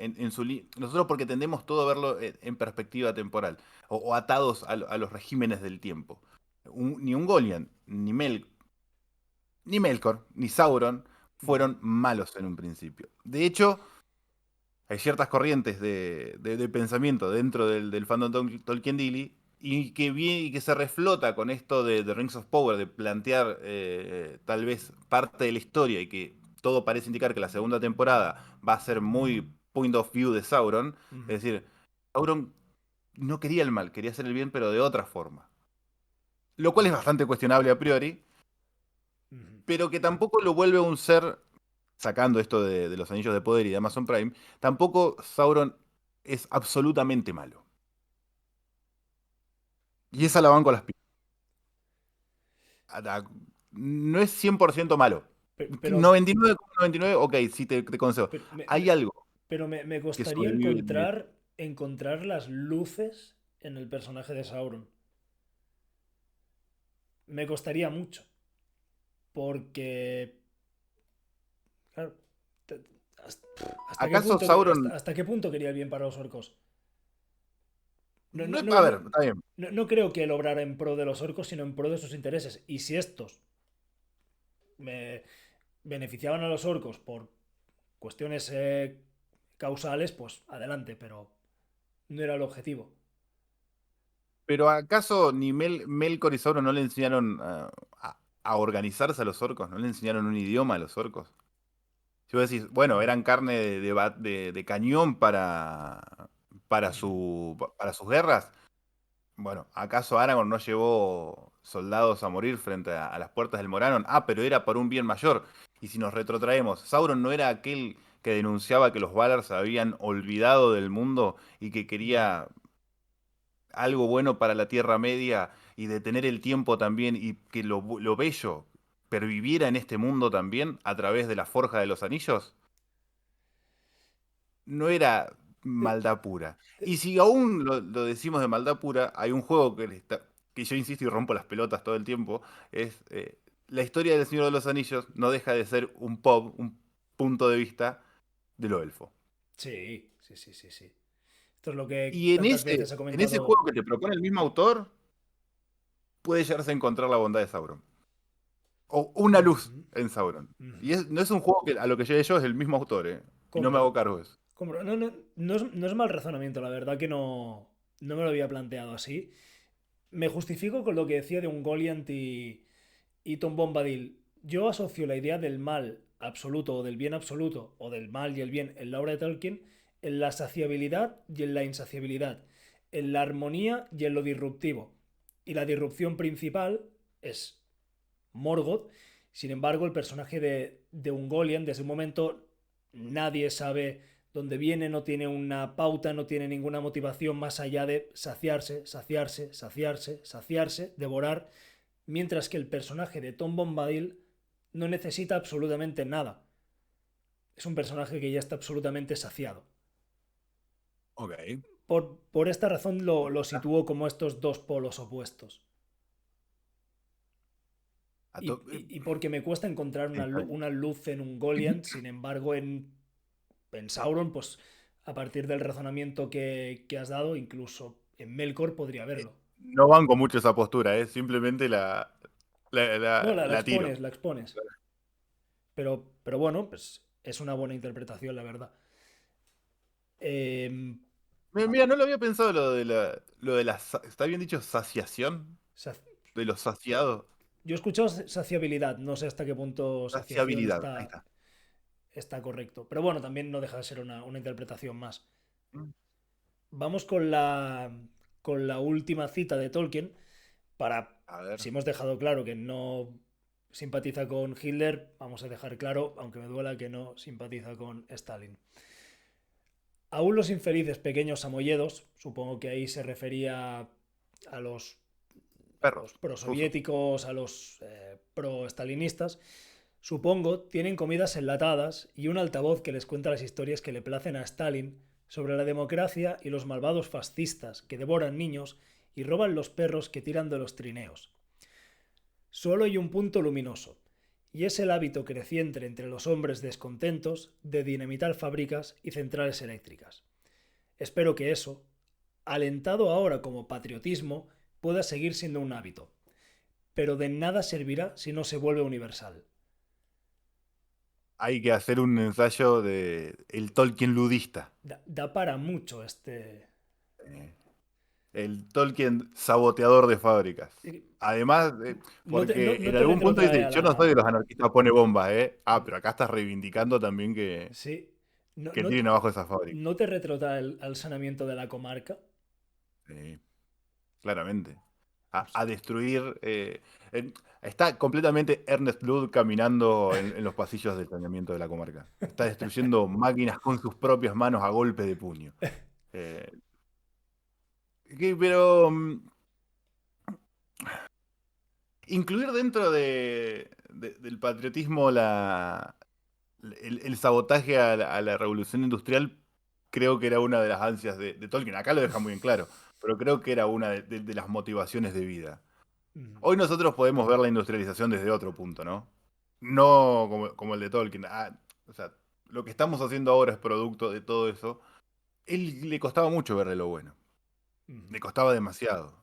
nosotros porque tendemos todo a verlo en perspectiva temporal o atados a los regímenes del tiempo. Ni un Goliath, ni Melkor, ni Sauron Ujú, fueron malos en un principio. De hecho, hay ciertas corrientes de pensamiento dentro del fandom Tolkien-Dili y que se reflota con esto de Rings of Power, de plantear tal vez parte de la historia y que todo parece indicar que la segunda temporada va a ser muy point of view de Sauron. ujú, Es decir, Sauron no quería el mal, quería hacer el bien, pero de otra forma. Lo cual es ujú, bastante cuestionable a priori, ujú. pero que tampoco lo vuelve un ser, sacando esto de los Anillos de Poder y de Amazon Prime, tampoco Sauron es absolutamente malo. Y esa Ujú. la banco a las pilas. No es 100% malo. Pero, 99,99, ok, sí te concedo. pero, Hay algo me que costaría sobrevive en él. encontrar las luces en el personaje de Sauron. Me costaría mucho. Porque, claro, te- ¿hasta qué ¿Acaso punto, Sauron? hasta qué punto quería el bien para los orcos? No, no, no, A no, ver, está bien. no creo que él obrara en pro de los orcos, sino en pro de sus intereses. Y si estos me beneficiaban a los orcos por cuestiones causales, pues adelante, pero no era el objetivo. Pero ¿acaso ni Melkor y Sauron no le enseñaron a organizarse a los orcos? ¿No le enseñaron un idioma a los orcos? Si vos decís, bueno, Ujú, eran carne de cañón ujú, para sus guerras. Bueno, ¿acaso Aragorn no llevó soldados a morir frente a las puertas del Moranon? Ah, pero era por un bien mayor. Y si nos retrotraemos, Sauron no era aquel que denunciaba que los Valar se habían olvidado del mundo y que quería algo bueno para la Tierra Media y detener el tiempo también y que lo bello perviviera en este mundo también a través de la Forja de los Anillos, no era maldad pura. Y si aún lo decimos de maldad pura, hay un juego que yo insisto y rompo las pelotas todo el tiempo, es la historia del Señor de los Anillos no deja de ser un pop, un punto de vista de lo elfo. Sí, sí, sí, sí, sí. Esto es lo que Y tantas veces ha en ese juego comentado. que te propone el mismo autor, puede llegarse a encontrar la bondad de Sauron. O una luz Ujú, en Sauron. ujú. Y no es un juego que a lo que llegué yo es el mismo autor, ¿eh? Y no me hago Compro, cargo de eso. compro. No, no, no es mal razonamiento, la verdad que no me lo había planteado así. Me justifico con lo que decía de un Goliath y Tom Bombadil. Yo asocio la idea del mal absoluto o del bien absoluto o del mal y el bien en la obra de Tolkien en la saciabilidad y en la insaciabilidad, en la armonía y en lo disruptivo. Y la disrupción principal es Morgoth. Sin embargo, el personaje de Ungoliant, desde un momento, nadie sabe dónde viene, no tiene una pauta, no tiene ninguna motivación más allá de saciarse, saciarse, saciarse, saciarse, devorar, mientras que el personaje de Tom Bombadil no necesita absolutamente nada. Es un personaje que ya está absolutamente saciado. Ok. Por esta razón lo sitúo como estos dos polos opuestos. A Y, to- eh, y porque me cuesta encontrar está bien. una luz en un Goliath, sin embargo, en Sauron, pues a partir del razonamiento que has dado, incluso en Melkor podría haberlo. No banco mucho esa postura, ¿eh? Simplemente No, la la tiro. expones, la expones. Pero bueno, pues es una buena interpretación, la verdad. Eh, Mira, no lo había pensado lo de ¿está bien dicho? Saciación de los saciados. yo he escuchado saciabilidad, no sé hasta qué punto saciación Saciabilidad, ahí está, está. está correcto. Pero bueno, también no deja de ser una interpretación más. Mm. Vamos con la última cita de Tolkien para, A ver. si hemos dejado claro que no simpatiza con Hitler, vamos a dejar claro, aunque me duela, que no simpatiza con Stalin. Aún los infelices pequeños samoyedos, supongo que ahí se refería a los, a Perros. los Rusos. prosoviéticos, a los pro-stalinistas, supongo, tienen comidas enlatadas y un altavoz que les cuenta las historias que le placen a Stalin sobre la democracia y los malvados fascistas que devoran niños y roban los perros que tiran de los trineos. Solo hay un punto luminoso, y es el hábito creciente entre los hombres descontentos de dinamitar fábricas y centrales eléctricas. Espero que eso, alentado ahora como patriotismo, pueda seguir siendo un hábito, pero de nada servirá si no se vuelve universal. Hay que hacer un ensayo de el Tolkien ludista. Da para mucho este. eh, el Tolkien saboteador de fábricas. Además, porque No en te algún punto retrotrae dice, a yo no soy la. de los anarquistas pone bombas, ¿eh? Ah, pero acá estás reivindicando también Sí. No, que no, tienen abajo esas fábricas. no te retrotrae al saneamiento de la comarca. Sí, claramente. Pues, A destruir. Está completamente Ernest Blood caminando en los pasillos del saneamiento de la comarca. Está destruyendo máquinas con sus propias manos a golpe de puño. Eh, pero incluir dentro del patriotismo el sabotaje a la revolución industrial creo que era una de las ansias de Tolkien. Acá lo deja muy en claro, pero creo que era una de las motivaciones de vida. mm, Hoy nosotros podemos ver la industrialización desde otro punto, ¿no? No como el de Tolkien. O sea, lo que estamos haciendo ahora es producto de todo eso. Él le costaba mucho verle lo bueno. mm. Le costaba demasiado.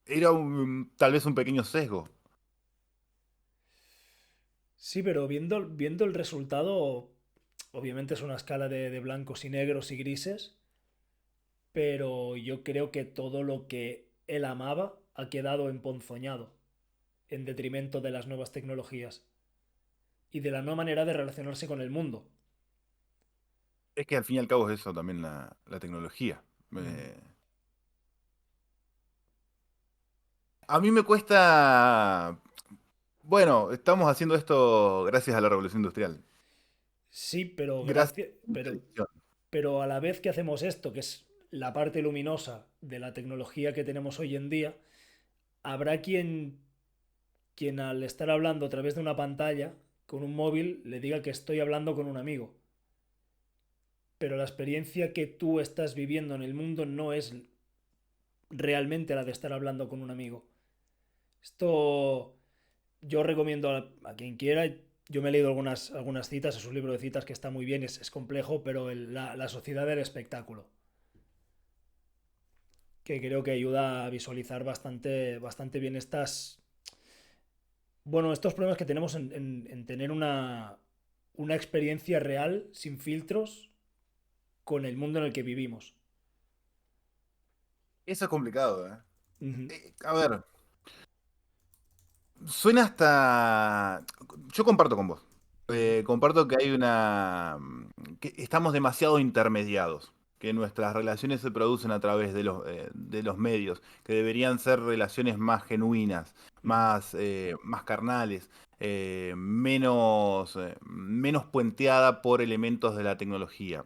Era tal vez un pequeño sesgo. Sí, pero viendo el resultado, obviamente es una escala de blancos y negros y grises, pero yo creo que todo lo que él amaba ha quedado emponzoñado en detrimento de las nuevas tecnologías y de la nueva manera de relacionarse con el mundo. Es que al fin y al cabo es eso también la tecnología. Mm. Eh, a mí me cuesta. Bueno, estamos haciendo esto gracias a la revolución industrial. Sí, pero Gracias gracias, a la televisión. pero a la vez que hacemos esto, que es la parte luminosa de la tecnología que tenemos hoy en día, habrá quien al estar hablando a través de una pantalla con un móvil le diga que estoy hablando con un amigo. Pero la experiencia que tú estás viviendo en el mundo no es realmente la de estar hablando con un amigo. Esto yo recomiendo a quien quiera. Yo me he leído algunas citas, es un libro de citas que está muy bien, es complejo, pero la sociedad del espectáculo, que creo que ayuda a visualizar bastante bien estos problemas que tenemos en tener una experiencia real, sin filtros, con el mundo en el que vivimos. Eso es complicado, ¿eh? Ujú. A ver, suena hasta... Yo comparto con vos. Ujú. Comparto que hay una... que estamos demasiado intermediados, que nuestras relaciones se producen a través de los medios, que deberían ser relaciones más genuinas, Ujú. más carnales, menos puenteada por elementos de la tecnología.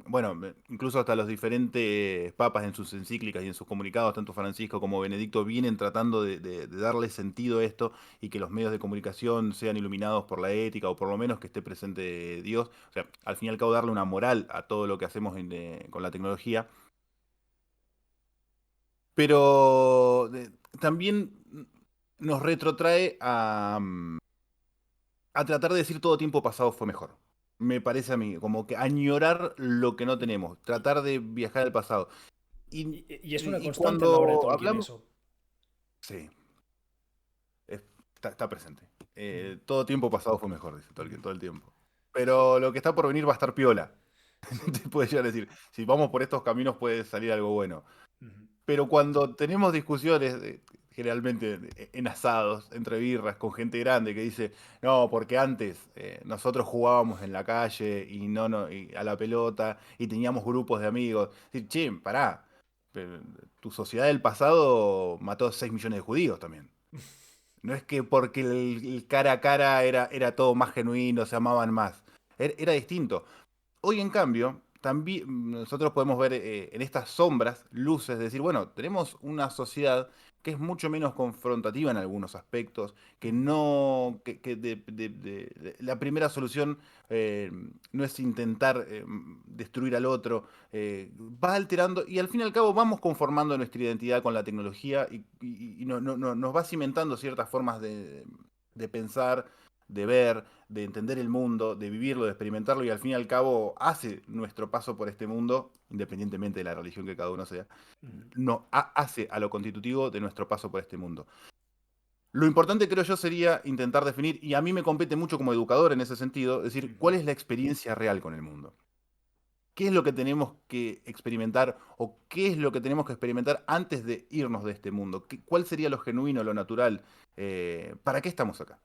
Bueno, incluso hasta los diferentes papas en sus encíclicas y en sus comunicados, tanto Francisco como Benedicto, vienen tratando de darle sentido a esto y que los medios de comunicación sean iluminados por la ética o por lo menos que esté presente Dios. O sea, al fin y al cabo darle una moral a todo lo que hacemos con la tecnología. Pero también nos retrotrae a tratar de decir todo tiempo pasado fue mejor. Me parece a mí, como que añorar lo que no tenemos, Y, tratar de viajar al pasado. Y, y es una y constante en la obra de cuando Tolkien hablamos, eso. sí, está presente. Ujú. Todo tiempo pasado fue mejor, dice Ujú. Tolkien, todo el tiempo. Sí, Pero lo que está por venir va a estar piola. sí. Te puede llegar a decir, si vamos por estos caminos puede salir algo bueno. Ujú. Pero cuando tenemos discusiones, generalmente en asados, entre birras, con gente grande que dice, no, porque antes nosotros jugábamos en la calle y y a la pelota y teníamos grupos de amigos. Decir, che, pará, pero tu sociedad del pasado mató 6 millones de judíos también. No es que porque el cara a cara era todo más genuino, se amaban más. Era distinto. Hoy, en cambio, también nosotros podemos ver en estas sombras luces, decir, bueno, tenemos una sociedad que es mucho menos confrontativa en algunos aspectos, que Ujú. no, que la primera solución eh, no es intentar destruir al otro, va alterando y al fin y al cabo vamos conformando nuestra identidad con la tecnología y nos va cimentando ciertas formas de pensar, de ver, de entender el mundo, de vivirlo, de experimentarlo y al fin y al cabo hace nuestro paso por este mundo, independientemente de la religión que cada uno sea, Ujú. hace a lo constitutivo de nuestro paso por este mundo. Lo importante creo yo sería intentar definir, y a mí me compete mucho como educador en ese sentido, decir Ujú. cuál es la experiencia real con el mundo. ¿Qué es lo que tenemos que experimentar o qué es lo que tenemos que experimentar antes de irnos de este mundo? ¿Cuál sería lo genuino, lo natural? ¿Para qué estamos acá?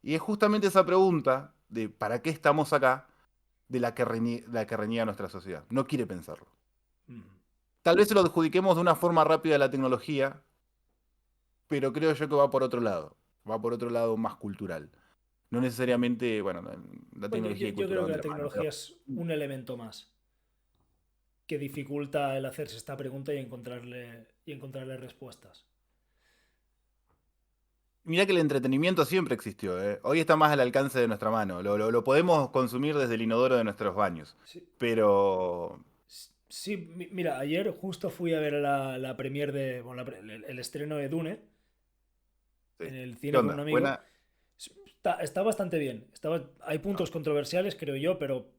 Y es justamente esa pregunta de ¿para qué estamos acá? De la que reniega nuestra sociedad. No quiere pensarlo. Ujú. Tal vez se lo adjudiquemos de una forma rápida a la tecnología, pero creo yo que va por otro lado. Va por otro lado más cultural. No Ujú. necesariamente, bueno, la Bueno, tecnología y yo cultura creo que van de la la mano, pero tecnología es un elemento más que dificulta el hacerse esta pregunta y encontrarle respuestas. mirá que el entretenimiento siempre existió, ¿eh? Hoy está más al alcance de nuestra mano. Lo podemos consumir desde el inodoro de nuestros baños. Sí, Pero, sí, mira, ayer justo fui a ver la premier bueno, el estreno de Dune sí. en el ¿Qué cine con un onda? amigo. Buena. Está bastante bien. Hay Ah, puntos controversiales, creo yo, pero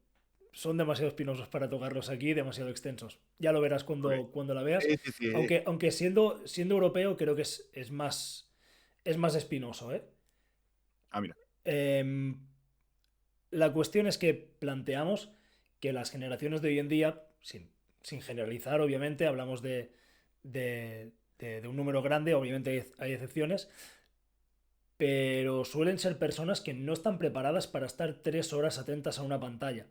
son demasiado espinosos para tocarlos aquí, demasiado extensos. Ya lo verás ok. cuando la veas. Sí, sí, sí. Aunque siendo europeo, creo que es más espinoso, ¿eh? Mira. Em, la cuestión es que planteamos que las generaciones de hoy en día, sin generalizar, obviamente, hablamos de un número grande, obviamente hay excepciones, pero suelen ser personas que no están preparadas para estar 3 horas atentas a una pantalla.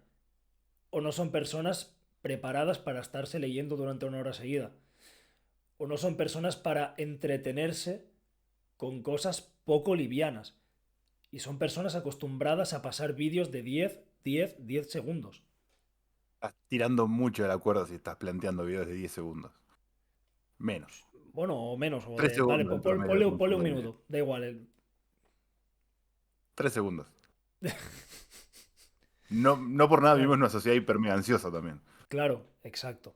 O no son personas preparadas para estarse leyendo durante una hora seguida. O no son personas para entretenerse con cosas poco livianas. Y son personas acostumbradas a pasar vídeos de 10 segundos. Estás tirando mucho de la cuerda si estás planteando videos de 10 segundos. Menos. Bueno, o menos, o 3 de. Vale, segundos el promedio de ponle consumo un de video. minuto, da igual. 3 segundos. No, no por nada vivimos Claro, en una sociedad hiper mega ansiosa también. claro, exacto,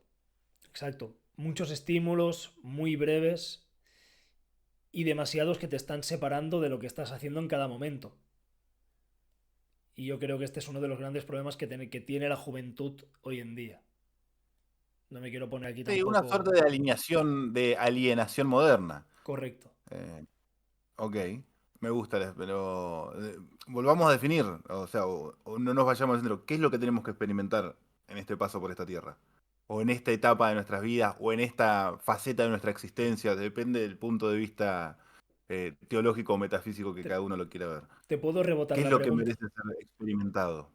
exacto. Muchos estímulos muy breves y demasiados que te están separando de lo que estás haciendo en cada momento. Y yo creo que este es uno de los grandes problemas que tiene la juventud hoy en día. No me quiero poner aquí Sí, una suerte tampoco. de alienación moderna. Correcto. Eh, ok, me gusta, pero volvamos a definir, o sea, o no nos vayamos al centro. ¿Qué es lo que tenemos que experimentar en este paso por esta tierra? O en esta etapa de nuestras vidas, o en esta faceta de nuestra existencia, depende del punto de vista teológico o metafísico que Te, cada uno lo quiera ver. te puedo ¿Qué rebotar es la lo que pregunta. merece ser experimentado?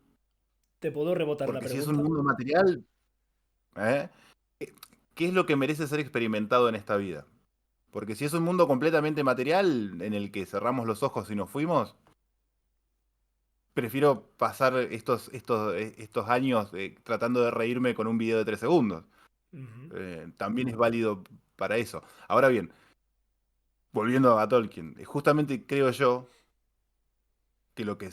Te puedo rebotar la Porque si es un pregunta. mundo material, ¿eh? ¿Qué qué es lo que merece ser experimentado en esta vida? Porque si es un mundo completamente material en el que cerramos los ojos y nos fuimos, prefiero pasar estos años tratando de reírme con un video de 3 segundos. Ujú, También es válido para eso. Ahora bien, volviendo a Tolkien, justamente creo yo que lo que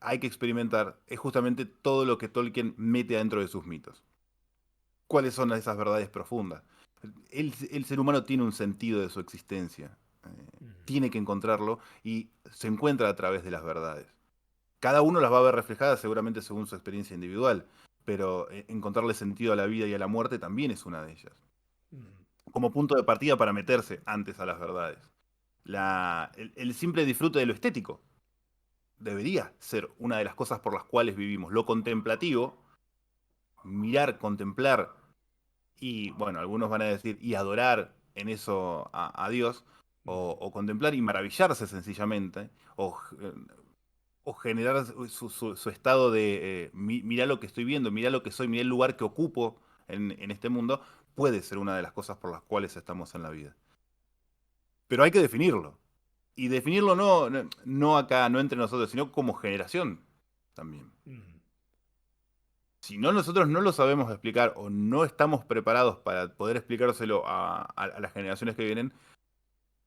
hay que experimentar es justamente todo lo que Tolkien mete adentro de sus mitos. ¿Cuáles son esas verdades profundas? El ser humano tiene un sentido de su existencia, ujú, tiene que encontrarlo y se encuentra a través de las verdades. Cada uno las va a ver reflejadas seguramente según su experiencia individual, pero encontrarle sentido a la vida y a la muerte también es una de ellas, ujú, como punto de partida para meterse antes a las verdades. El simple disfrute de lo estético debería ser una de las cosas por las cuales vivimos. Lo contemplativo, mirar, contemplar y, bueno, algunos van a decir, y adorar en eso a Dios, ujú, o contemplar y maravillarse sencillamente, o generar su estado de mirá lo que estoy viendo, mirá lo que soy, mirá el lugar que ocupo en este mundo, puede ser una de las cosas por las cuales estamos en la vida. Pero hay que definirlo. Y definirlo no acá, no entre nosotros, sino como generación también. ujú, Si no, nosotros no lo sabemos explicar o no estamos preparados para poder explicárselo a las generaciones que vienen,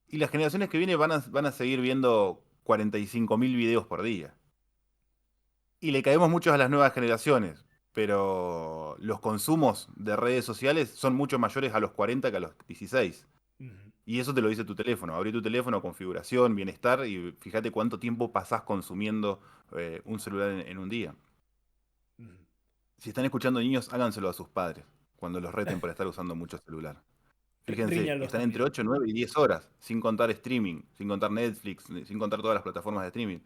y las generaciones que vienen van a seguir viendo 45.000 videos por día. Y le caemos mucho a las nuevas generaciones, pero los consumos de redes sociales son mucho mayores a los 40 que a los 16. ujú, Y eso te lo dice tu teléfono. Abrí tu teléfono, configuración, bienestar, y fíjate cuánto tiempo pasás consumiendo un celular en un día. ujú. Si están escuchando niños, háganselo a sus padres cuando los reten por estar usando mucho celular. Fíjense, Ríñanlos están entre también. 8, 9 y 10 horas, sin contar streaming, sin contar Netflix, sin contar todas las plataformas de streaming.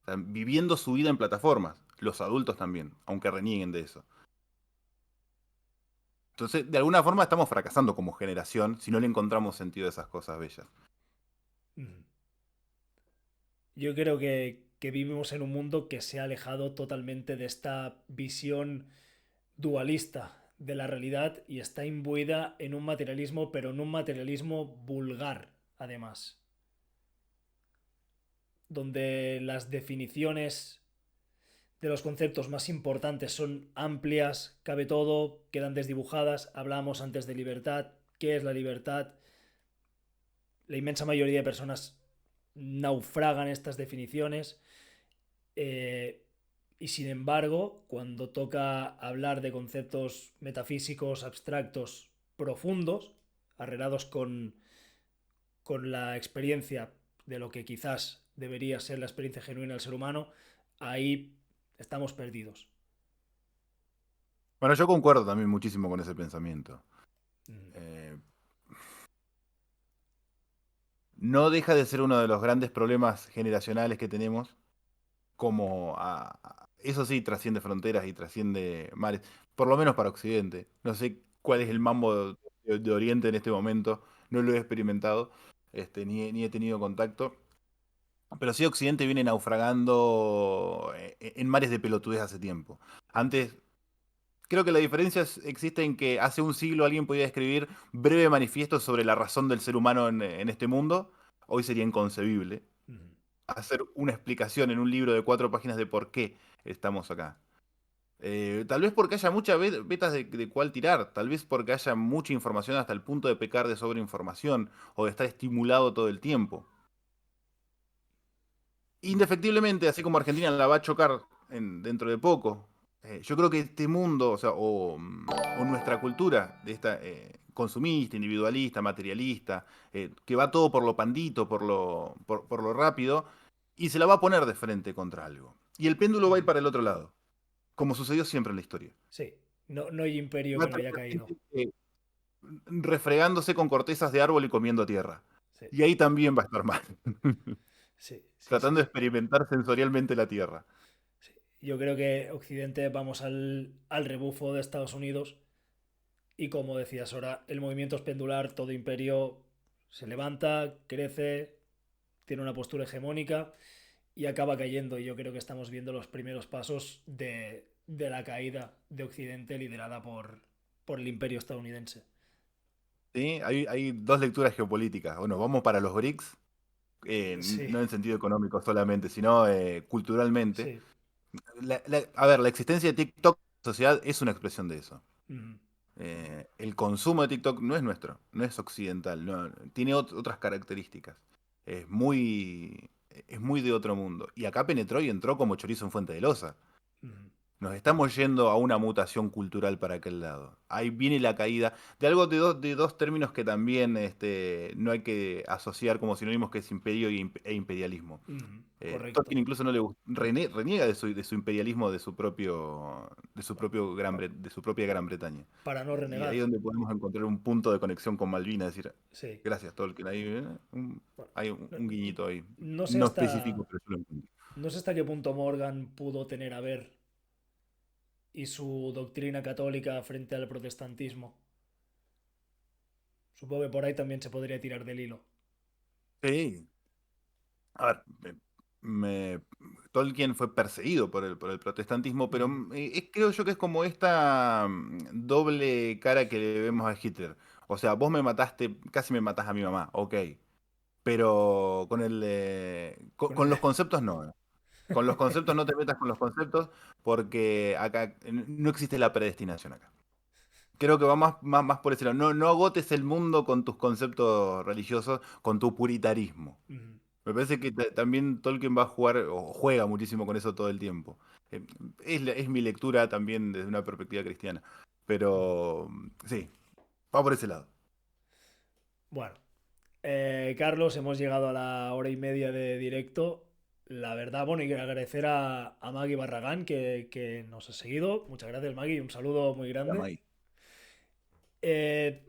Están viviendo su vida en plataformas, los adultos también, aunque renieguen de eso. Entonces, de alguna forma estamos fracasando como generación si no le encontramos sentido a esas cosas bellas. Ujú. Yo creo que vivimos en un mundo que se ha alejado totalmente de esta visión dualista de la realidad y está imbuida en un materialismo, pero en un materialismo vulgar, además, donde las definiciones de los conceptos más importantes son amplias, cabe todo, quedan desdibujadas, hablamos antes de libertad, ¿qué es la libertad? La inmensa mayoría de personas naufragan estas definiciones. eh, y sin embargo, cuando toca hablar de conceptos metafísicos, abstractos, profundos, arreglados con la experiencia de lo que quizás debería ser la experiencia genuina del ser humano, ahí estamos perdidos. Bueno, yo concuerdo también muchísimo con ese pensamiento. Mm, Eh, no deja de ser uno de los grandes problemas generacionales que tenemos, como eso sí trasciende fronteras y trasciende mares, por lo menos para Occidente. No sé cuál es el mambo de Oriente en este momento, no lo he experimentado, ni he tenido contacto. Pero sí Occidente viene naufragando en mares de pelotudez hace tiempo. Antes, creo que la diferencia existe en que hace un siglo alguien podía escribir breve manifiesto sobre la razón del ser humano en este mundo. Hoy sería inconcebible. mm, hacer una explicación en un libro de 4 páginas de por qué estamos acá. Tal vez porque haya muchas vetas de cuál tirar, tal vez porque haya mucha información hasta el punto de pecar de sobreinformación o de estar estimulado todo el tiempo. Indefectiblemente, así como Argentina la va a chocar dentro de poco, yo creo que este mundo, o sea, o nuestra cultura de esta consumista, individualista, materialista, que va todo por lo pandito, por lo rápido, y se la va a poner de frente contra algo. Y el péndulo va a ir Ujú. para el otro lado, como sucedió siempre en la historia. Sí, no, no hay imperio Va a que no estar haya la caído. gente, refregándose con cortezas de árbol y comiendo tierra. Sí, Y ahí también va a estar mal, sí, sí, sí, tratando de sí. experimentar sensorialmente la tierra. Sí. Yo creo que Occidente vamos al rebufo de Estados Unidos y como decías ahora, el movimiento es pendular, todo imperio se levanta, crece, tiene una postura hegemónica y acaba cayendo. Y yo creo que estamos viendo los primeros pasos de la caída de Occidente liderada por el imperio estadounidense. ¿Sí? Hay dos lecturas geopolíticas. Bueno, vamos para los BRICS, Sí, no en sentido económico solamente, sino culturalmente. sí. A ver, la existencia de TikTok en la sociedad es una expresión de eso. Ujú, El consumo de TikTok no es nuestro, no es occidental, tiene otras características. Es muy de otro mundo. Y acá penetró y entró como chorizo en Fuente de Loza. ujú, Nos estamos yendo a una mutación cultural para aquel lado. Ahí viene la caída de algo de dos términos que también no hay que asociar como sinónimos, que es imperio e imperialismo. ujú. Correcto. Tolkien incluso no le reniega de su imperialismo de su propia Gran Bretaña. Para no Y ahí renegar. es donde podemos encontrar un punto de conexión con Malvinas, es decir, Sí. gracias Tolkien, ahí, Bueno, hay un no, guiñito ahí, no sé no específico, hasta, pero yo lo encuentro. no sé hasta qué punto Morgan pudo tener a ver y su doctrina católica frente al protestantismo. Supongo que por ahí también se podría tirar del hilo. Sí, a ver, me- Tolkien fue perseguido por el protestantismo, pero Ujú. creo yo que es como esta doble cara que le vemos a Hitler. O sea, vos me mataste, casi me matás a mi mamá, ok, pero Con con el- los conceptos no. Con los conceptos no te metas con los conceptos porque acá no existe la predestinación acá. Creo que va más por ese lado. No agotes el mundo con tus conceptos religiosos, con tu puritarismo. Ujú. Me parece que también Tolkien va a jugar o juega muchísimo con eso todo el tiempo. Es mi lectura también desde una perspectiva cristiana. Pero sí, va por ese lado. Bueno, Carlos, hemos llegado a la hora y media de directo. La verdad, bueno, y que agradecer a Maggie Barragán que nos ha seguido. Muchas gracias, Maggie. Un saludo muy Llama grande. ahí. Eh,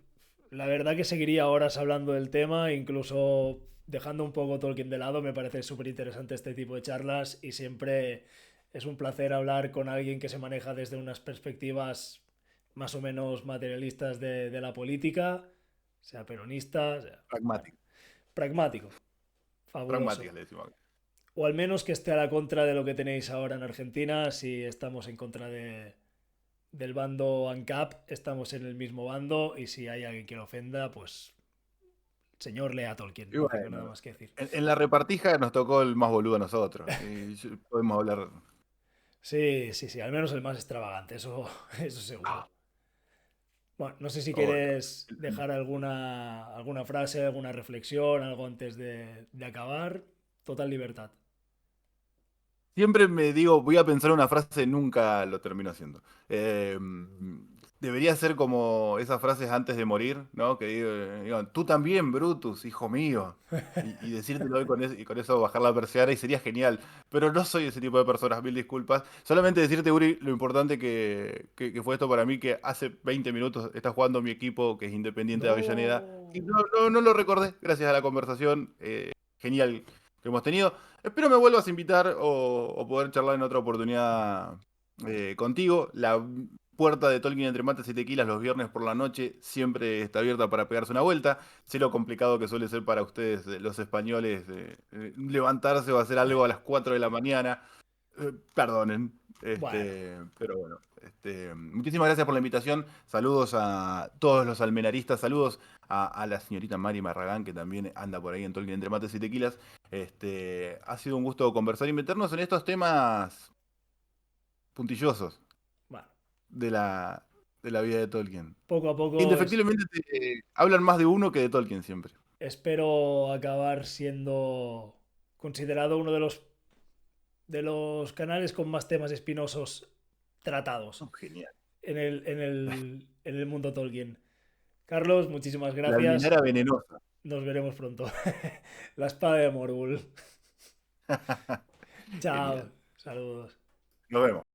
la verdad que seguiría horas hablando del tema, incluso dejando un poco Tolkien de lado. Me parece súper interesante este tipo de charlas y siempre es un placer hablar con alguien que se maneja desde unas perspectivas más o menos materialistas de la política, sea peronista, sea, bueno, Pragmática. pragmático, fabuloso. Pragmática le decimos acá. O al menos que esté a la contra de lo que tenéis ahora en Argentina, si estamos en contra del bando ANCAP, estamos en el mismo bando y si hay alguien que lo ofenda, pues señor lea Tolkien, Y no tengo nada bueno, más que decir. en la repartija nos tocó el más boludo a nosotros. Podemos hablar. Sí, sí, sí, al menos el más extravagante, eso, eso seguro. Bueno, no sé si Obvio. quieres dejar alguna frase, alguna reflexión, algo antes de acabar. Total libertad. Siempre me digo, voy a pensar una frase, nunca lo termino haciendo. Debería ser como esas frases antes de morir, ¿no? Que digan, tú también, Brutus, hijo mío. Y decírtelo y con eso bajar la persiana y sería genial. Pero no soy ese tipo de personas, mil disculpas. Solamente decirte, Uri, lo importante que fue esto para mí, que hace 20 minutos está jugando mi equipo, que es Independiente de Avellaneda. Y No. no lo recordé, gracias a la conversación genial que hemos tenido. Espero me vuelvas a invitar o poder charlar en otra oportunidad contigo. La puerta de Tolkien entre mates y tequilas los viernes por la noche siempre está abierta para pegarse una vuelta. Sé lo complicado que suele ser para ustedes, los españoles, levantarse o hacer algo a las 4 de la mañana. Perdonen. Bueno, Pero bueno, muchísimas gracias por la invitación. Saludos a todos los almenaristas. Saludos a la señorita Mari Marragán, que también anda por ahí en Tolkien entre mates y tequilas. Ha sido un gusto conversar y meternos en estos temas puntillosos bueno, de la vida de Tolkien. poco a poco Indefectiblemente hablan más de uno que de Tolkien siempre. espero acabar siendo considerado uno de los canales con más temas espinosos tratados Oh, genial. en el mundo Tolkien. Carlos, muchísimas La gracias. almenara venenosa. Nos veremos pronto. La espada de Morgul. Chao. Genial. Saludos. Nos vemos.